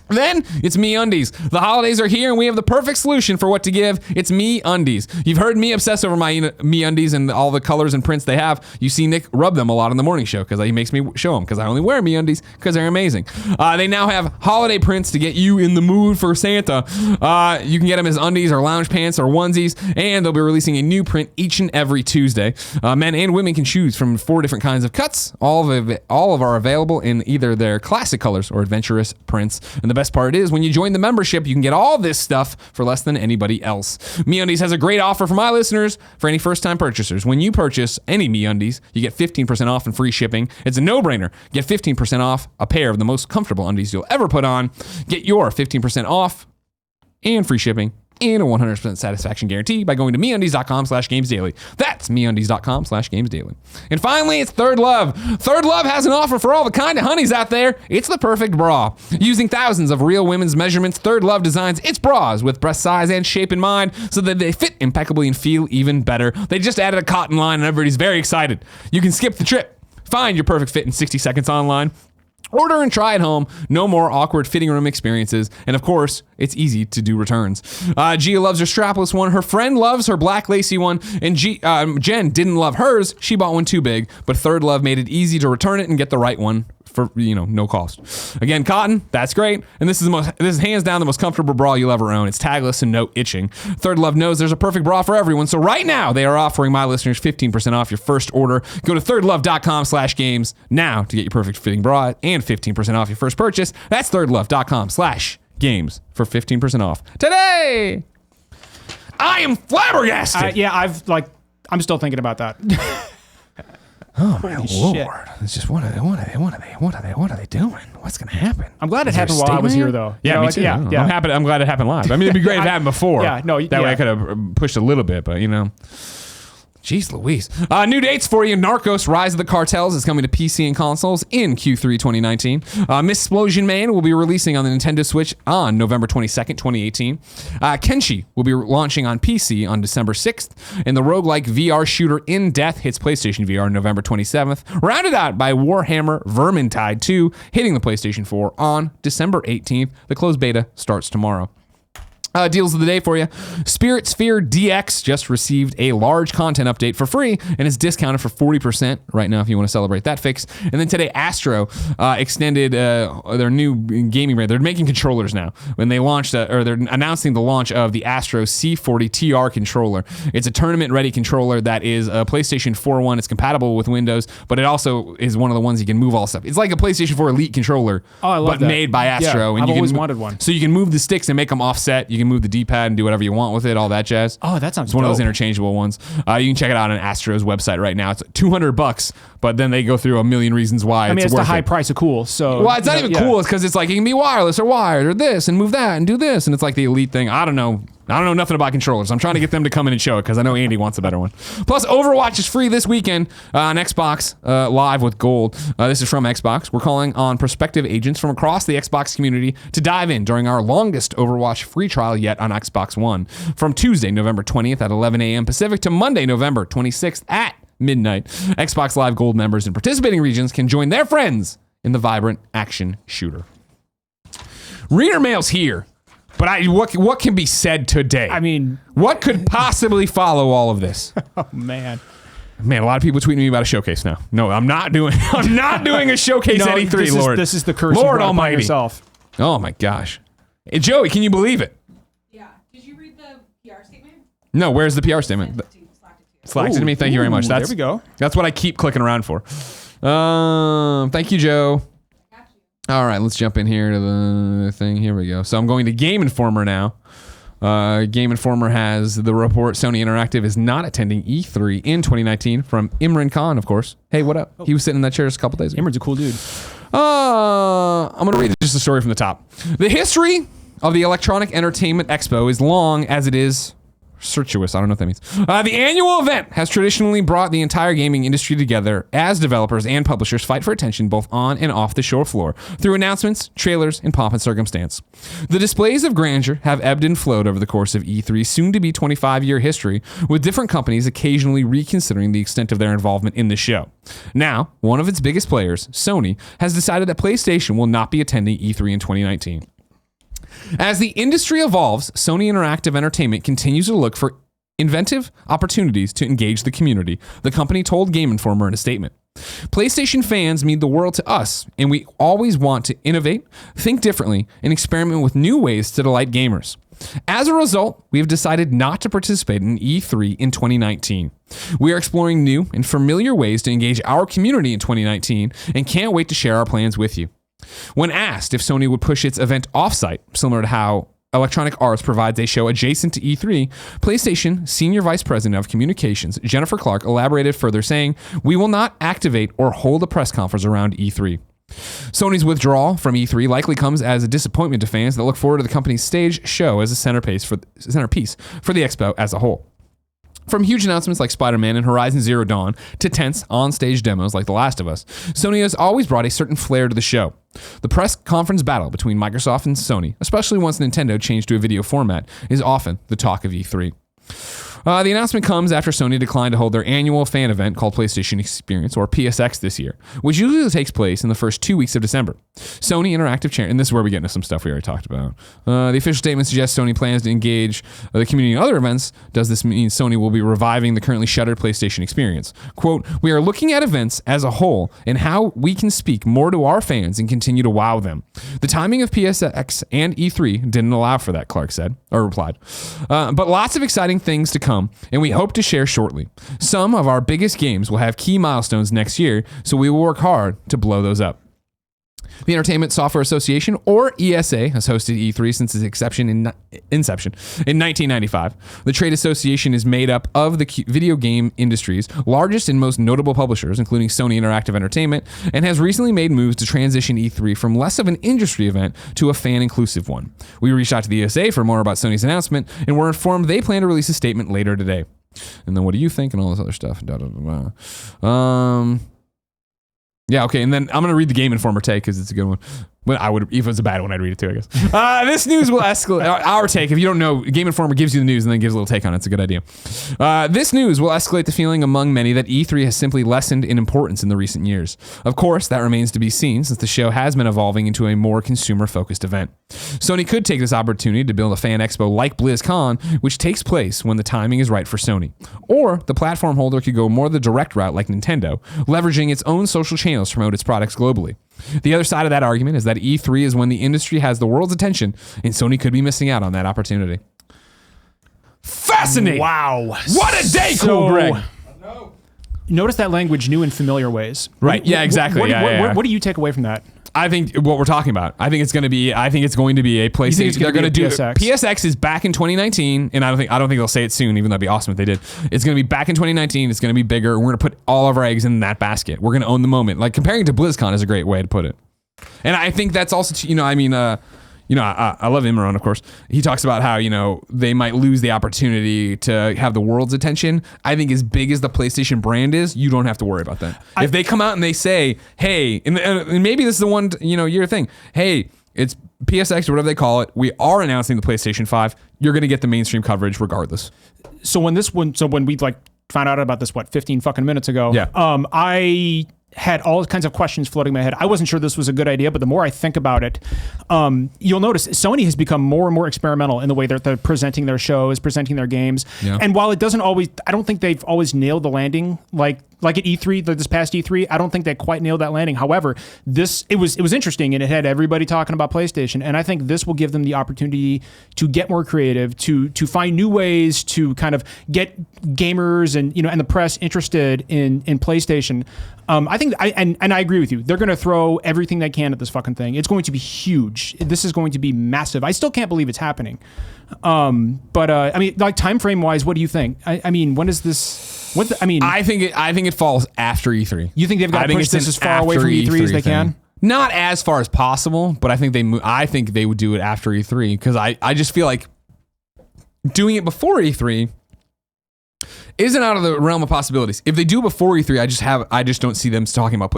Then it's MeUndies. The holidays are here and we have the perfect solution for what to give. It's MeUndies. You've heard me obsess over my MeUndies and all the colors and prints they have. You see Nick rub them a lot on the morning show because he makes me show them because I only wear MeUndies because they're amazing. They now have holiday prints to get you in the mood for Santa. You can get them as undies or lounge pants or onesies, and they'll be releasing a new print each and every Tuesday. Men and women can choose from 4 different kinds of cuts. All of are available in either their classic colors or adventurous prints. And the best part is when you join the membership, you can get all this stuff for less than anybody else. MeUndies has a great offer for my listeners for any first-time purchasers. When you purchase any MeUndies, you get 15% off and free shipping. It's a no-brainer. Get 15% off a pair of the most comfortable undies you'll ever put on. Get your 15% off and free shipping and a 100% satisfaction guarantee by going to MeUndies.com/gamesdaily. That's MeUndies.com/gamesdaily. And finally, it's Third Love. Third Love has an offer for all the kind of honeys out there. It's the perfect bra. Using thousands of real women's measurements, Third Love designs its bras with breast size and shape in mind so that they fit impeccably and feel even better. They just added a cotton line and everybody's very excited. You can skip the trip. Find your perfect fit in 60 seconds online. Order and try at home. No more awkward fitting room experiences. And of course, it's easy to do returns. Gia loves her strapless one. Her friend loves her black lacy one. And Jen didn't love hers. She bought one too big. But Third Love made it easy to return it and get the right one for no cost. Again, cotton, that's great. And this is hands down the most comfortable bra you'll ever own. It's tagless and no itching. Third Love knows there's a perfect bra for everyone. So right now, they are offering my listeners 15% off your first order. Go to thirdlove.com/games now to get your perfect fitting bra and 15% off your first purchase. That's thirdlove.com/games for 15% off today. I am flabbergasted. I'm still thinking about that. Oh my Holy lord! shit. It's just what are they doing? What's gonna happen? I'm glad it Is there a happened while I was statement here, here? though. Yeah, me too. I'm glad it happened live. I mean, it'd be great if it happened before. That way I could have pushed a little bit, but Jeez Louise. New dates for you. Narcos Rise of the Cartels is coming to PC and consoles in Q3 2019. Missplosion Man will be releasing on the Nintendo Switch on November 22nd, 2018. Kenshi will be launching on PC on December 6th. And the roguelike VR shooter In Death hits PlayStation VR on November 27th. Rounded out by Warhammer Vermintide 2 hitting the PlayStation 4 on December 18th. The closed beta starts tomorrow. Deals of the day for you. Spirit Sphere DX just received a large content update for free and is discounted for 40% right now if you want to celebrate that fix. And then today, Astro extended their new gaming brand. They're making controllers now. When they launched, they're announcing the launch of the Astro C40 TR controller. It's a tournament-ready controller that is a PlayStation 4 one. It's compatible with Windows, but it also is one of the ones you can move all stuff. It's like a PlayStation 4 Elite controller, but made by Astro. Yeah, I've always wanted one. So you can move the sticks and make them offset. You can move the D-pad and do whatever you want with it, all that jazz. Oh, that sounds It's one of those dope. interchangeable ones. You can check it out on Astro's website right now. It's $200, but then they go through a million reasons why. I mean, it's the worth high it. price of cool. So Well, it's not even cool. It's because it's like it can be wireless or wired or this and move that and do this, and it's like the Elite thing. I don't know. I don't know nothing about controllers. I'm trying to get them to come in and show it because I know Andy wants a better one. Plus, Overwatch is free this weekend on Xbox Live with Gold. This is from Xbox. We're calling on prospective agents from across the Xbox community to dive in during our longest Overwatch free trial yet on Xbox One. From Tuesday, November 20th at 11 a.m. Pacific to Monday, November 26th at midnight. Xbox Live Gold members in participating regions can join their friends in the vibrant action shooter. Reader mail's here. But what can be said today? I mean, what could possibly follow all of this? oh man, a lot of people tweeting me about a showcase now. No, I'm not doing a showcase at E3, Lord. This is the curse Lord you brought upon Almighty. yourself. Oh my gosh. Hey, Joey, can you believe it? Yeah. Did you read the PR statement? No, where's the PR statement? Slacked it to me. Thank you very much. There we go. That's what I keep clicking around for. Thank you, Joe. All right, let's jump in here to the thing. Here we go. So I'm going to Game Informer now. Game Informer has the report Sony Interactive is not attending E3 in 2019 from Imran Khan, of course. Hey, what up? He was sitting in that chair just a couple days ago. Imran's a cool dude. I'm going to read just a story from the top. The history of the Electronic Entertainment Expo is long as it is circuitous. I don't know what that means. The annual event has traditionally brought the entire gaming industry together as developers and publishers fight for attention both on and off the show floor through announcements, trailers, and pomp and circumstance. The displays of grandeur have ebbed and flowed over the course of E3's soon-to-be 25-year history, with different companies occasionally reconsidering the extent of their involvement in the show. Now, one of its biggest players, Sony, has decided that PlayStation will not be attending E3 in 2019. As the industry evolves, Sony Interactive Entertainment continues to look for inventive opportunities to engage the community, the company told Game Informer in a statement. PlayStation fans mean the world to us, and we always want to innovate, think differently, and experiment with new ways to delight gamers. As a result, we have decided not to participate in E3 in 2019. We are exploring new and familiar ways to engage our community in 2019 and can't wait to share our plans with you. When asked if Sony would push its event offsite, similar to how Electronic Arts provides a show adjacent to E3, PlayStation Senior Vice President of Communications, Jennifer Clark, elaborated further, saying, "We will not activate or hold a press conference around E3." Sony's withdrawal from E3 likely comes as a disappointment to fans that look forward to the company's stage show as a centerpiece for the expo as a whole. From huge announcements like Spider-Man and Horizon Zero Dawn to tense on-stage demos like The Last of Us, Sony has always brought a certain flair to the show. The press conference battle between Microsoft and Sony, especially once Nintendo changed to a video format, is often the talk of E3. The announcement comes after Sony declined to hold their annual fan event called PlayStation Experience, or PSX, this year, which usually takes place in the first 2 weeks of December. Sony Interactive Chair, and this is where we get into some stuff we already talked about. The official statement suggests Sony plans to engage the community in other events. Does this mean Sony will be reviving the currently shuttered PlayStation Experience? Quote, "We are looking at events as a whole and how we can speak more to our fans and continue to wow them. The timing of PSX and E3 didn't allow for that," Clark said, or replied. But lots of exciting things to come, and we hope to share shortly. Some of our biggest games will have key milestones next year, so we will work hard to blow those up. The Entertainment Software Association, or ESA, has hosted E3 since its inception in 1995. The trade association is made up of the video game industry's largest and most notable publishers, including Sony Interactive Entertainment, and has recently made moves to transition E3 from less of an industry event to a fan-inclusive one. We reached out to the ESA for more about Sony's announcement, and were informed they plan to release a statement later today. And then what do you think and all this other stuff? Yeah, okay, and then I'm going to read the Game Informer take because it's a good one. But I would, if it was a bad one, I'd read it too, I guess. This news will escalate. Our take, if you don't know, Game Informer gives you the news and then gives a little take on it. It's a good idea. This news will escalate the feeling among many that E3 has simply lessened in importance in the recent years. Of course, that remains to be seen since the show has been evolving into a more consumer-focused event. Sony could take this opportunity to build a fan expo like BlizzCon, which takes place when the timing is right for Sony. Or the platform holder could go more the direct route like Nintendo, leveraging its own social channels to promote its products globally. The other side of that argument is that E3 is when the industry has the world's attention, and Sony could be missing out on that opportunity. Fascinating! Wow. What a day, Cool Greg! Notice that language, new and familiar ways. Right, yeah, exactly. What do you take away from that? I think what we're talking about. I think it's going to be a PlayStation. They're going to do PSX? PSX is back in 2019, and I don't think they'll say it soon. Even though that'd be awesome if they did. It's going to be back in 2019. It's going to be bigger. We're going to put all of our eggs in that basket. We're going to own the moment. Like comparing it to BlizzCon is a great way to put it. And I think that's also, you know, I love Imran, of course. He talks about how, you know, they might lose the opportunity to have the world's attention. I think as big as the PlayStation brand is, you don't have to worry about that. If they come out and they say, hey, and maybe this is the one, you know, year thing. Hey, it's PSX or whatever they call it. We are announcing the PlayStation 5. You're going to get the mainstream coverage regardless. So when we like found out about this, 15 fucking minutes ago, Yeah. I had all kinds of questions floating in my head. I wasn't sure this was a good idea, but the more I think about it, you'll notice Sony has become more and more experimental in the way that they're presenting their shows, presenting their games. Yeah. And while it doesn't always, I don't think they've always nailed the landing like at E3, this past E3, I don't think they quite nailed that landing. However, it was interesting, and it had everybody talking about PlayStation, and I think this will give them the opportunity to get more creative, to find new ways to kind of get gamers and, you know, and the press interested in PlayStation. I think I agree with you. They're going to throw everything they can at this fucking thing. It's going to be huge. This is going to be massive. I still can't believe it's happening. But I mean, like time frame wise, what do you think? I mean, when is this? I think it falls after E3. You think they've got to push this as far away from E3 as they can? Not as far as possible, but I think they would do it after E3 because I just feel like doing it before E3 isn't out of the realm of possibilities. If they do it before E3, I just don't see them talking about.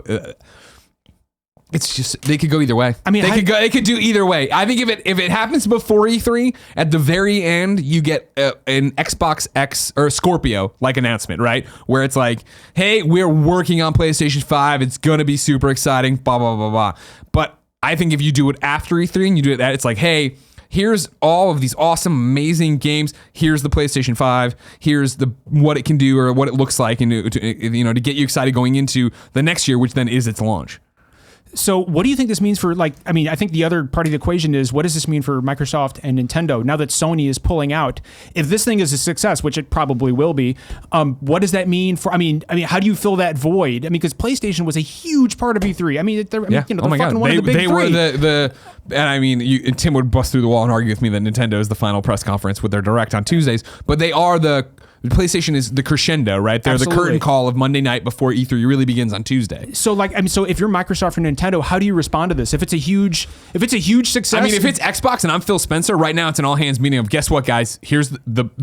It's just they could go either way. I mean, they could do either way. I think if it happens before E3, at the very end you get an Xbox X or Scorpio like announcement, right? Where it's like, hey, we're working on PlayStation 5. It's gonna be super exciting. Blah blah blah blah. But I think if you do it after E3 and you do it, it's like, hey, here's all of these awesome, amazing games. Here's the PlayStation 5. Here's what it can do or what it looks like, and to get you excited going into the next year, which then is its launch. So what do you think this means for, like, I mean, I think the other part of the equation is, what does this mean for Microsoft and Nintendo now that Sony is pulling out? If this thing is a success, which it probably will be, what does that mean for, I mean, how do you fill that void? I mean, because PlayStation was a huge part of E3. I mean, they're fucking one of the big they three. Were and I mean, Tim would bust through the wall and argue with me that Nintendo is the final press conference with their Direct on Tuesdays, but they are PlayStation is the crescendo, right? They're the curtain call of Monday night before E3 really begins on Tuesday. So, like, I mean, so if you're Microsoft or Nintendo, how do you respond to this? If it's a huge success, I mean, if it's Xbox and I'm Phil Spencer, right now it's an all hands meeting of, guess what, guys? Here's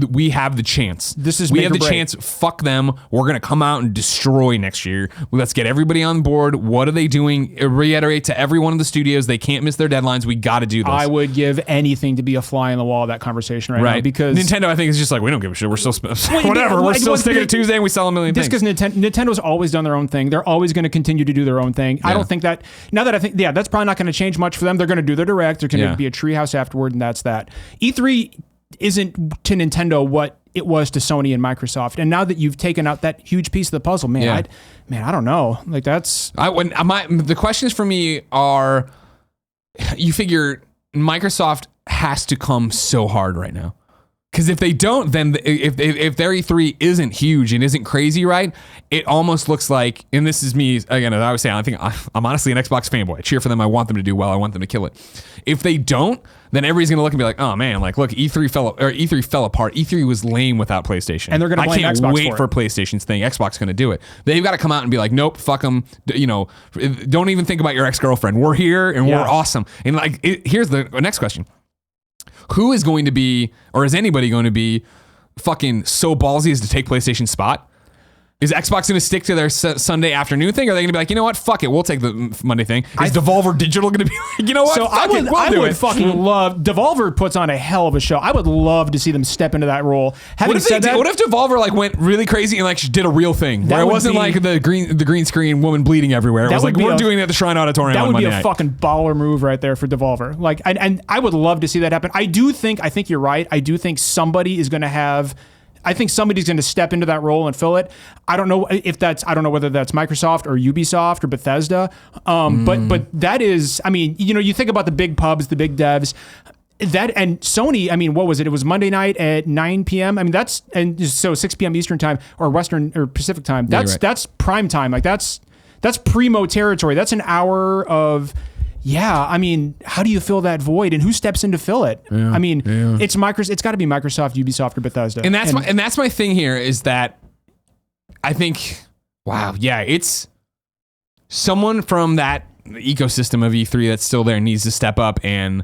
we have the chance. We have the chance. Fuck them. We're gonna come out and destroy next year. Let's get everybody on board. What are they doing? Reiterate to every one of the studios, they can't miss their deadlines. We got to do this. I would give anything to be a fly on the wall of that conversation right now, because Nintendo, I think, is just like, we don't give a shit. We're still whatever. We're still sticking to Tuesday and we sell a million things. Just because Nintendo's always done their own thing. They're always going to continue to do their own thing. Yeah. I don't think that, now that I think, that's probably not going to change much for them. They're going to do their Direct. They're going to be a treehouse afterward, and that's that. E3 isn't to Nintendo what it was to Sony and Microsoft. And now that you've taken out that huge piece of the puzzle, man, I don't know. Like, that's... the questions for me are, you figure Microsoft has to come so hard right now. Because if they don't, then if their E3 isn't huge and isn't crazy, right, it almost looks like, and this is me, again, as I was saying, I think I'm honestly an Xbox fanboy. I cheer for them. I want them to do well. I want them to kill it. If they don't, then everybody's going to look and be like, oh man, like, look, E3 fell apart. E3 was lame without PlayStation. And they're going to blame Xbox for it. I can't wait for PlayStation's thing. Xbox is going to do it. They've got to come out and be like, nope, fuck them. Don't even think about your ex-girlfriend. We're here and we're awesome. And like, here's the next question. Who is going to be, or is anybody going to be fucking so ballsy as to take PlayStation's spot? Is Xbox going to stick to their Sunday afternoon thing? Or are they going to be like, you know what? Fuck it. We'll take the Monday thing. Is Devolver Digital going to be like, you know what? So I would fucking love, Devolver puts on a hell of a show. I would love to see them step into that role. What if Devolver like went really crazy and like did a real thing? Where it wasn't like the green screen woman bleeding everywhere. It was like, we're doing it at the Shrine Auditorium on Monday night. That would be a fucking baller move right there for Devolver. Like, and I would love to see that happen. I think you're right. I do think somebody is going to have... I think somebody's going to step into that role and fill it. I don't know whether that's Microsoft or Ubisoft or Bethesda. But that is, I mean, you think about the big pubs, the big devs, that, and Sony, I mean, what was it? It was Monday night at 9 p.m. I mean, so 6 p.m. Eastern time or Western or Pacific time. That's prime time. Like that's primo territory. That's an hour of... Yeah, I mean, how do you fill that void, and who steps in to fill it? Yeah, I mean, it's Microsoft. It's got to be Microsoft, Ubisoft, or Bethesda. And that's my thing here is that I think, it's someone from that ecosystem of E3 that's still there needs to step up and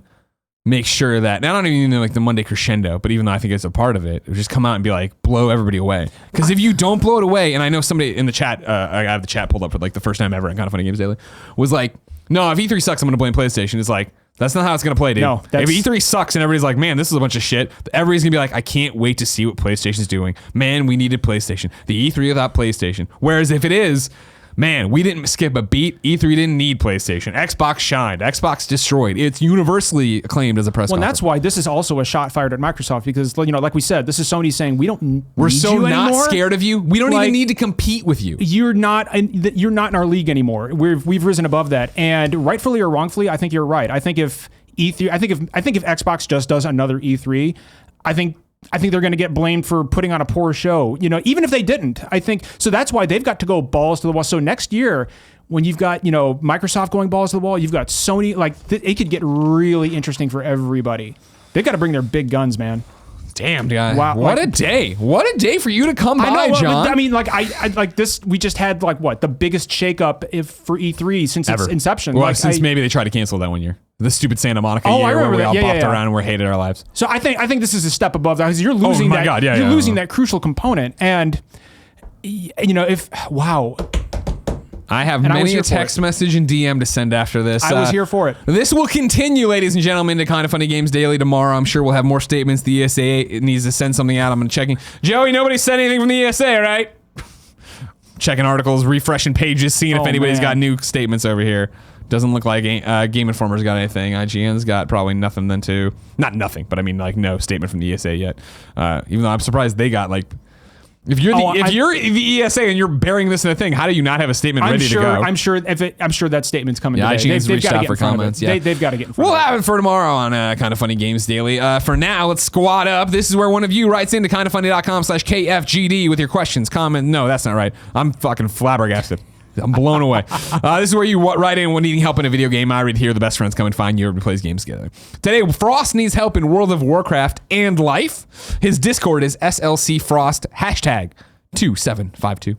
make sure that, and I don't even know like the Monday crescendo, but even though I think it's a part of it, it would just come out and be like, blow everybody away. Because if you don't blow it away, and I know somebody in the chat, I have the chat pulled up for like the first time ever in Kind of Funny Games Daily, was like, no, if E3 sucks, I'm going to blame PlayStation. It's like, that's not how it's going to play, dude. No, if E3 sucks and everybody's like, man, this is a bunch of shit, everybody's going to be like, I can't wait to see what PlayStation's doing. Man, we needed PlayStation. The E3 without PlayStation. Whereas if it is, man, we didn't skip a beat. E3 didn't need PlayStation. Xbox shined. Xbox destroyed. It's universally acclaimed as a press conference. Well, and that's why this is also a shot fired at Microsoft because, you know, like we said, this is Sony saying we don't We're need so you not anymore. scared of you. We don't even need to compete with you. You're not in our league anymore. We've risen above that, and rightfully or wrongfully, I think you're right. I think if E3, I think if Xbox just does another E3, I think they're going to get blamed for putting on a poor show. You know, even if they didn't, I think so. That's why they've got to go balls to the wall. So next year, when you've got, you know, Microsoft going balls to the wall, you've got Sony. Like it could get really interesting for everybody. They've got to bring their big guns, man. Damn, guy. Wow, what like- a day. What a day for you to come by, I know, John. I mean, like I like this. We just had like what the biggest shakeup for E3 since its inception. Well, like, since maybe they tried to cancel that one year. The stupid Santa Monica Oh, I year where remember we that. all Yeah, bopped yeah, yeah. around and we hated our lives. So I think this is a step above that because you're losing my that. God, yeah, you're yeah. losing that crucial component, and you know wow. I have And I was many here a for text message and DM to send after this. I was here for it. This will continue, ladies and gentlemen, to Kind of Funny Games Daily tomorrow. I'm sure we'll have more statements. The ESA needs to send something out. I'm checking. Joey, nobody said anything from the ESA, right? Checking articles, refreshing pages, seeing if anybody's man. got new statements over here. Doesn't look like Game Informer's got anything. IGN's got probably nothing then too. Not nothing, but I mean like no statement from the ESA yet. Even though I'm surprised they got like. If you're the ESA and you're bearing this in a thing, how do you not have a statement ready to go? I'm sure that statement's coming. Yeah, today. IGN's reached out for comments. Yeah, they've got to get in front We'll of it. have it for tomorrow on Kind of Funny Games Daily. For now, let's squad up. This is where one of you writes into kindoffunny.com/KFGD with your questions, comment. No, that's not right. I'm fucking flabbergasted. I'm blown away. This is where you write in when needing help in a video game. I read here. The best friends come and find you. Everybody plays games together. Today, Frost needs help in World of Warcraft and life. His Discord is SLCFrost #2752.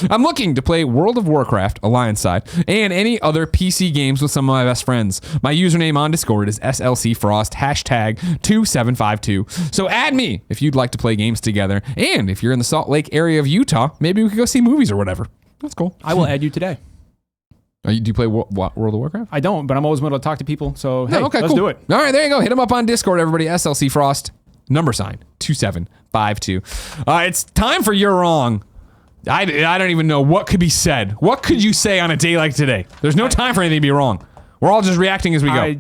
I'm looking to play World of Warcraft, Alliance side, and any other PC games with some of my best friends. My username on Discord is SLCFrost #2752. So add me if you'd like to play games together. And if you're in the Salt Lake area of Utah, maybe we could go see movies or whatever. That's cool. I will add you today. Do you play World of Warcraft? I don't, but I'm always willing to talk to people. So hey, okay, let's cool. do it. All right, there you go. Hit him up on Discord, everybody. SLCFrost #2752. It's time for You're Wrong. I don't even know what could be said. What could you say on a day like today? There's no time for anything to be wrong. We're all just reacting as we go.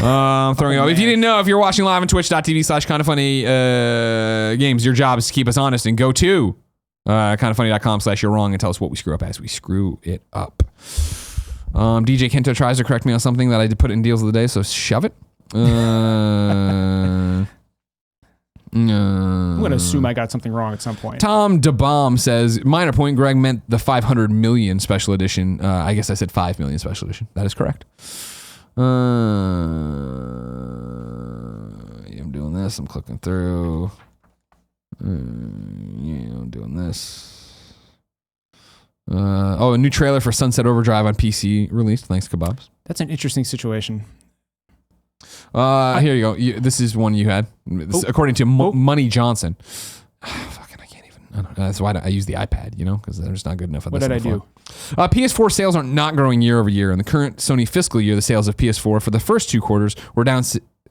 I'm throwing out. If you didn't know, if you're watching live on twitch.tv/kindoffunny games, your job is to keep us honest and go to kindoffunny.com/you're wrong and tell us what we screw up as we screw it up. DJ Kento tries to correct me on something that I did put in deals of the day, so shove it. I'm going to assume I got something wrong at some point. Tom DeBomb says, minor point, Greg meant the 500 million special edition. I guess I said 5 million special edition. That is correct. I'm doing this. I'm clicking through. I'm doing this. A new trailer for Sunset Overdrive on PC released. Thanks, Kebabs. That's an interesting situation. Here you go. This is one you had. According to Money Johnson. Fucking, I can't even. I don't know. That's why I use the iPad, because they're just not good enough at this. What did I do? PS4 sales are not growing year over year. In the current Sony fiscal year, the sales of PS4 for the first 2 quarters were down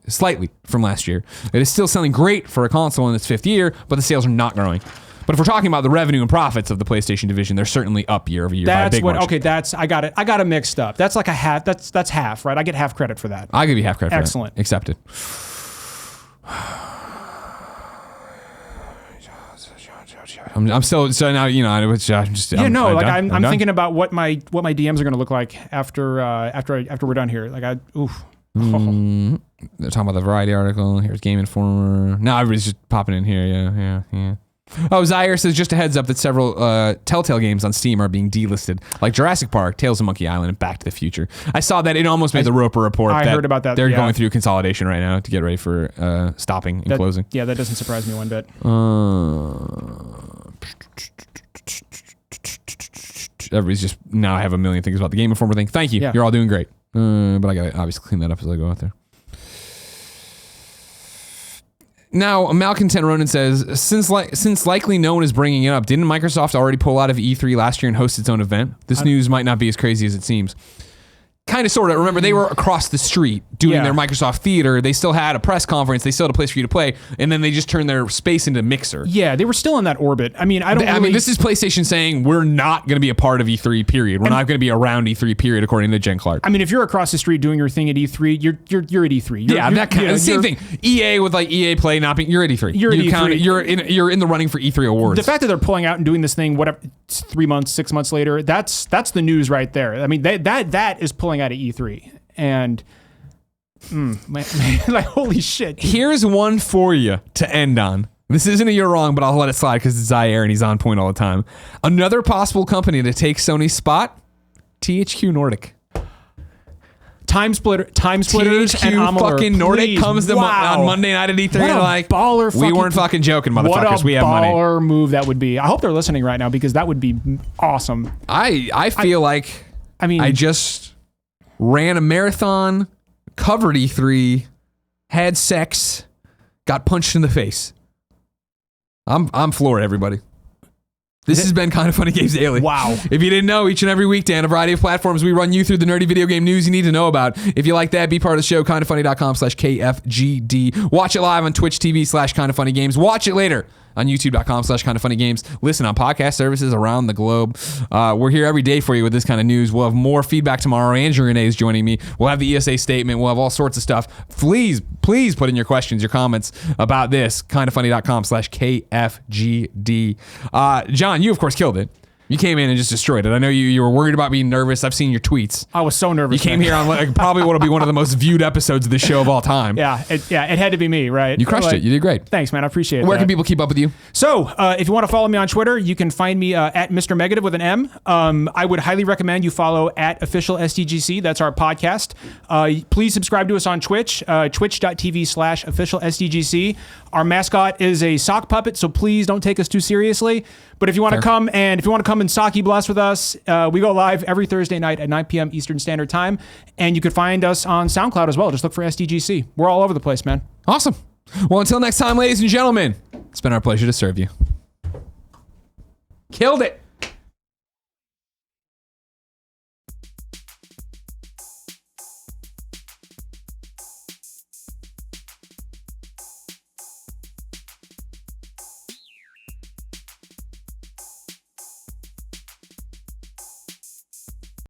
slightly from last year. It is still selling great for a console in its 5th year, but the sales are not growing. But if we're talking about the revenue and profits of the PlayStation division, they're certainly up year over year. That's by a big what. margin. Okay, I got it mixed up. That's like a half. That's half, right? I get half credit for that. I'll give you half credit. Excellent. For that. Accepted. I'm still so now I was just I'm done. thinking about what my DMs are going to look like after we're done here. Like They're talking about the Variety article. Here's Game Informer. Now everybody's just popping in here. Yeah. Oh, Zaire says, just a heads up that several Telltale games on Steam are being delisted, like Jurassic Park, Tales of Monkey Island, and Back to the Future. I saw that. It almost made the Roper report. I heard about that. They're yeah. going through consolidation right now to get ready for stopping and closing. Yeah, that doesn't surprise me one bit. Everybody's just now have a million things about the Game Informer thing. Thank you. Yeah. You're all doing great. But I got to obviously clean that up as I go out there. Now, Malcontent Ronan says, since likely no one is bringing it up, didn't Microsoft already pull out of E3 last year and host its own event? This news might not be as crazy as it seems. Kind of, sort of. Remember, they were across the street doing their Microsoft Theater. They still had a press conference. They still had a place for you to play. And then they just turned their space into Mixer. Yeah, they were still in that orbit. I mean, this is PlayStation saying we're not going to be a part of E3, period. We're not going to be around E3, period, according to Jen Clark. I mean, if you're across the street doing your thing at E3, you're at E3. That kind of same thing. EA with like EA Play not being, you're at E3. You're at E3. You're in the running for E3 awards. The fact that they're pulling out and doing this thing, whatever, 3 months, 6 months later, that's the news right there. I mean, that is pulling out of E3. And like, holy shit. Here's one for you to end on. This isn't a you're wrong, but I'll let it slide because it's Zaire and he's on point all the time. Another possible company to take Sony's spot, THQ Nordic. Time Splitters THQ and Amalur, fucking Nordic please. comes to on Monday night at E3 What a and like, baller we weren't fucking joking, motherfuckers. We have money. What a baller move that would be. I hope they're listening right now because that would be awesome. I feel like I just ran a marathon, covered E3, had sex, got punched in the face. I'm floored, everybody. This has been Kind of Funny Games Daily. Wow. If you didn't know, each and every weekday on a variety of platforms, we run you through the nerdy video game news you need to know about. If you like that, be part of the show, kindoffunny.com/KFGD. Watch it live on Twitch TV/kindoffunnygames. Watch it later on youtube.com/kindoffunnygames. Listen on podcast services around the globe. We're here every day for you with this kind of news. We'll have more feedback tomorrow. Andrew Renee is joining me. We'll have the ESA statement. We'll have all sorts of stuff. Please put in your questions, your comments about this. kindoffunny.com/KFGD. John, you of course killed it. You came in and just destroyed it. I know you were worried about being nervous. I've seen your tweets. I was so nervous. You came here on like, probably what will be one of the most viewed episodes of the show of all time. It had to be me, right? You crushed it. You did great. Thanks, man. I appreciate it. Where can people keep up with you? So, if you want to follow me on Twitter, you can find me at Mr. Megative with an M. I would highly recommend you follow at Official SDGC. That's our podcast. Please subscribe to us on Twitch, twitch.tv/Official SDGC. Our mascot is a sock puppet, so please don't take us too seriously. But if you want to come and Saki Blast with us, we go live every Thursday night at 9 p.m. Eastern Standard Time. And you can find us on SoundCloud as well. Just look for SDGC. We're all over the place, man. Awesome. Well, until next time, ladies and gentlemen, it's been our pleasure to serve you. Killed it.